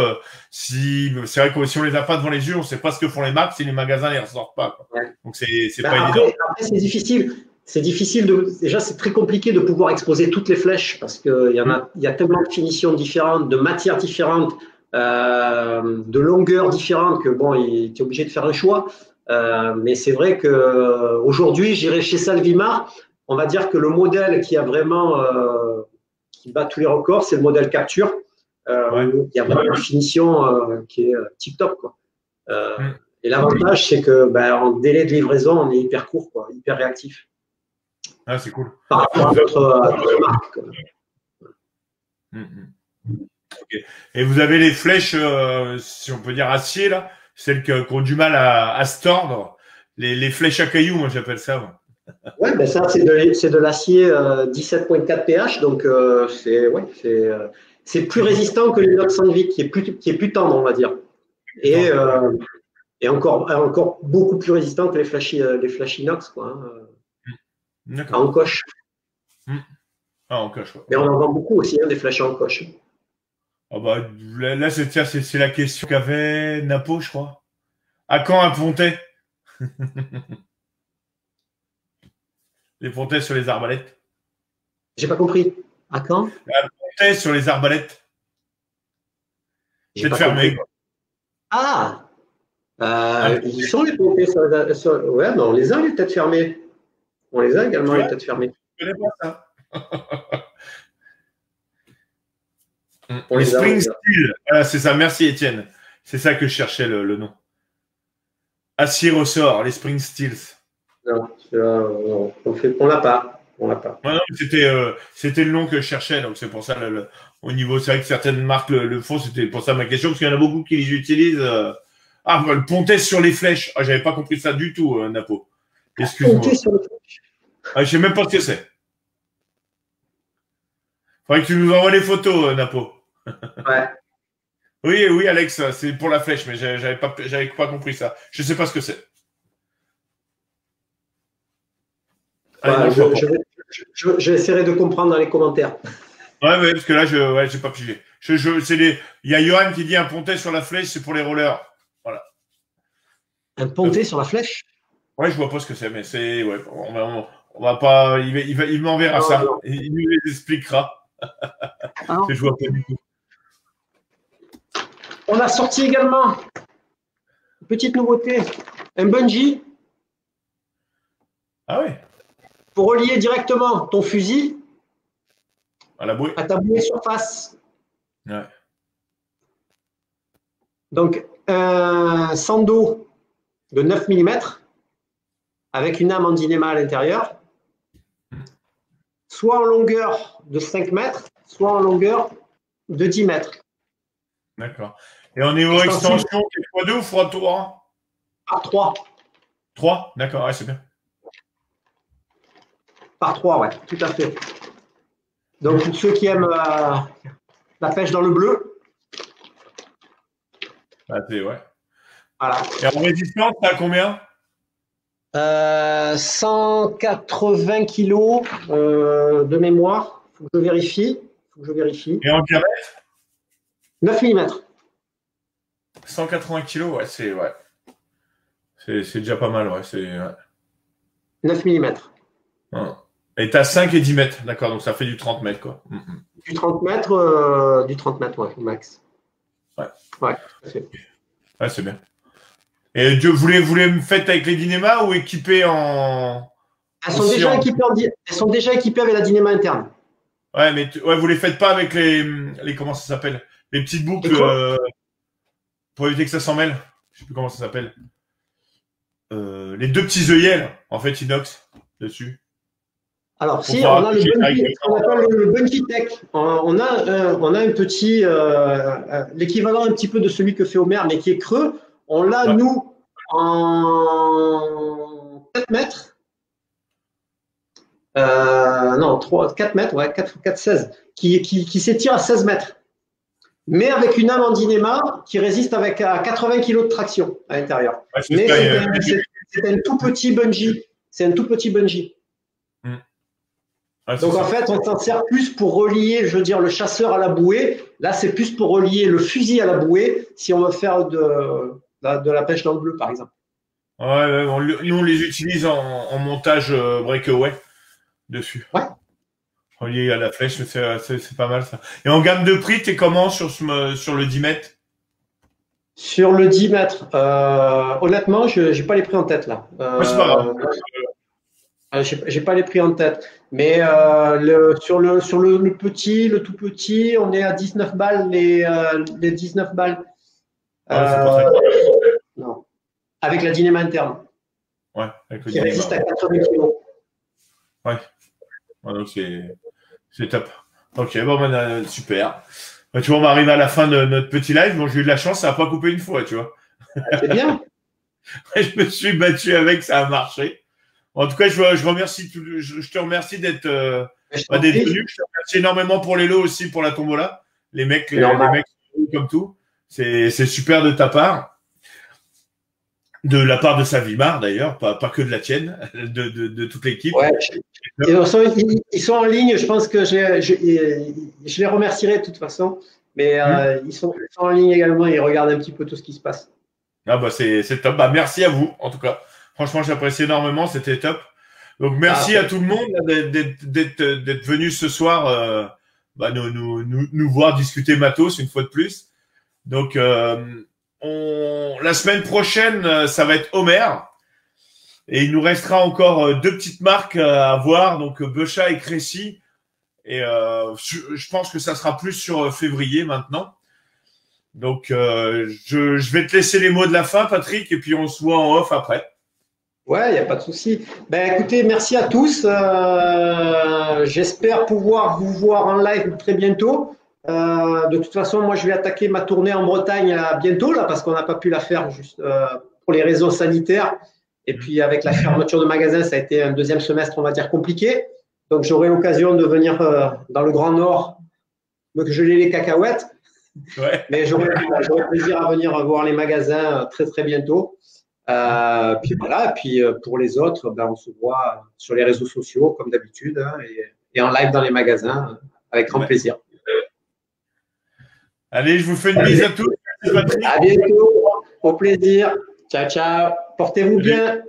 c'est vrai que si on les a pas devant les yeux, on sait pas ce que font les marques si les magasins les ressortent pas. Quoi. Ouais. Donc c'est pas évident. Après, c'est difficile. C'est difficile déjà, c'est très compliqué de pouvoir exposer toutes les flèches parce qu'il y a tellement de finitions différentes, de matières différentes, de longueurs différentes que bon, tu es obligé de faire un choix. Mais c'est vrai que aujourd'hui, j'irai chez Salvimar. On va dire que le modèle qui a vraiment qui bat tous les records, c'est le modèle Capture. Où il y a vraiment une finition qui est tip top, quoi. Et l'avantage, c'est que en délai de livraison, on est hyper court, quoi, hyper réactif. Ah, c'est cool. Par rapport à d'autres marques. Okay. Et vous avez les flèches, si on peut dire acier, là, celles qui ont du mal à se tordre. Les flèches à cailloux, moi j'appelle ça. Moi. Ouais, ça c'est de l'acier 17.4 pH, donc c'est plus résistant que l'inox Sandvik, qui est plus tendre, on va dire. Et encore beaucoup plus résistant que les flèches inox, quoi. En coche. Ah, en coche, ouais. Mais on en vend beaucoup aussi, des flèches en coche. Oh bah, là, c'est la question qu'avait Napo, je crois. À quand un pontet? Les pontets sur les arbalètes. J'ai pas compris. À quand? Un pontet sur les arbalètes. C'est fermé. Ah! Ils sont les pontets ouais, mais on les a, les têtes fermées. On les a également, les têtes fermées. Je connais pas ça. Les Spring Steel. Voilà, c'est ça. Merci, Étienne. C'est ça que je cherchais le nom. Acier ressort, les Spring Steels. Non, on l'a pas. On l'a pas. Ouais, non, c'était le nom que je cherchais, donc c'est pour ça au niveau, c'est vrai que certaines marques le font, c'était pour ça ma question, parce qu'il y en a beaucoup qui les utilisent. Le pontet sur les flèches. Ah, j'avais pas compris ça du tout, Napo. Excuse-moi. Pontet sur les flèches. Ah, je sais même pas ce que c'est. Faudrait que tu nous envoies les photos, Napo. Ouais. Oui, Alex, c'est pour la flèche, mais j'avais pas compris ça. Je sais pas ce que c'est. J'essaierai de comprendre dans les commentaires. Ouais, parce que là, j'ai pas pigé. Il y a Johan qui dit un pontet sur la flèche, c'est pour les rollers. Voilà. Un pontet sur la flèche? Ouais, je vois pas ce que c'est, mais c'est, ouais, on va pas, il m'enverra ça. Non. Il nous les expliquera. Je vois pas du tout. On a sorti également, petite nouveauté, un bungee. Ah ouais. Pour relier directement ton fusil à ta bouée surface. Ouais. Donc, un sando de 9 mm avec une âme en dynéma à l'intérieur, soit en longueur de 5 mètres, soit en longueur de 10 mètres. D'accord. Et en niveau extension, x2 ou x3? Par 3. 3? D'accord, ouais, c'est bien. Par 3, ouais, tout à fait. Donc, pour ceux qui aiment la pêche dans le bleu. Ah, ouais. Voilà. Et en résistance, t'as combien? 180 kilos de mémoire. Faut que je vérifie. Et en diamètre? 9 mm. 180 kilos, ouais, c'est déjà pas mal, ouais. 9 mm. Ouais. Et t'as 5 et 10 mètres, d'accord, donc ça fait du 30 mètres, quoi. Du 30 mètres, ouais, max. Ouais. Ouais, c'est bien. Et vous les faites avec les dynémas ou équipées en. Elles sont déjà équipées avec la dynéma interne. Ouais, mais vous les faites pas avec les comment ça s'appelle? Les petites boucles pour éviter que ça s'en mêle. Je sais plus comment ça s'appelle. Les deux petits œillets, en fait, inox, dessus. Alors, si, on a le Bungee Tech. On a un petit, l'équivalent un petit peu de celui que fait Omer, mais qui est creux. On l'a, nous, en 7 mètres. non, 4 mètres, ouais, 4, 16, qui s'étire à 16 mètres. Mais avec une âme en dynéma qui résiste à 80 kg de traction à l'intérieur. Ouais, Mais c'est un tout petit bungee. C'est un tout petit bungee. Ouais, donc en fait, on s'en sert plus pour relier, je veux dire, le chasseur à la bouée. Là, c'est plus pour relier le fusil à la bouée si on veut faire de la pêche dans le bleu, par exemple. Ouais, nous on les utilise en montage breakaway dessus. Ouais. Relié à la flèche, c'est pas mal ça. Et en gamme de prix, t'es comment sur le 10 mètres? Sur le 10 mètres, honnêtement, je n'ai pas les prix en tête là. C'est pas grave. J'ai pas les prix en tête. Mais sur le petit, le tout petit, on est à 19 balles, les 19 balles. C'est pas très non. Avec la dynéma interne. Ouais, avec le qui dynéma. Résiste à 80 kg. Ouais. Donc c'est top. Ok, bon, super. Tu vois, on arrive à la fin de notre petit live. Bon, j'ai eu de la chance, ça n'a pas coupé une fois, tu vois. C'est bien. Je me suis battu avec, ça a marché. En tout cas, je remercie, je te remercie d'être venu. Je te remercie énormément pour les lots aussi, pour la tombola. Les mecs comme tout. C'est super de ta part. De la part de Savimar d'ailleurs, pas que de la tienne, de toute l'équipe. Ouais. Ils sont en ligne, je pense que je les remercierai de toute façon, mais ils sont en ligne également, ils regardent un petit peu tout ce qui se passe. Ah bah c'est top, bah merci à vous en tout cas. Franchement, j'apprécie énormément, c'était top. Donc merci à tout le monde d'être venu ce soir nous voir discuter matos une fois de plus. Donc la semaine prochaine, ça va être Homer. Et il nous restera encore 2 petites marques à voir, donc Beuchat et Crécy. Et je pense que ça sera plus sur février maintenant. Donc je vais te laisser les mots de la fin, Patrick, et puis on se voit en off après. Ouais, il n'y a pas de souci. Ben écoutez, merci à tous. J'espère pouvoir vous voir en live très bientôt. De toute façon, moi, je vais attaquer ma tournée en Bretagne bientôt, là, parce qu'on n'a pas pu la faire juste pour les raisons sanitaires. Et puis, avec la fermeture de magasins, ça a été un deuxième semestre, on va dire, compliqué. Donc, j'aurai l'occasion de venir dans le Grand Nord me geler les cacahuètes. Ouais. Mais j'aurai plaisir à venir voir les magasins très, très bientôt. Puis voilà, et puis pour les autres, ben, on se voit sur les réseaux sociaux, comme d'habitude, hein, et en live dans les magasins, avec grand plaisir. Allez, je vous fais une bise à tous. À bientôt. Au plaisir. Ciao, ciao. Portez-vous bien.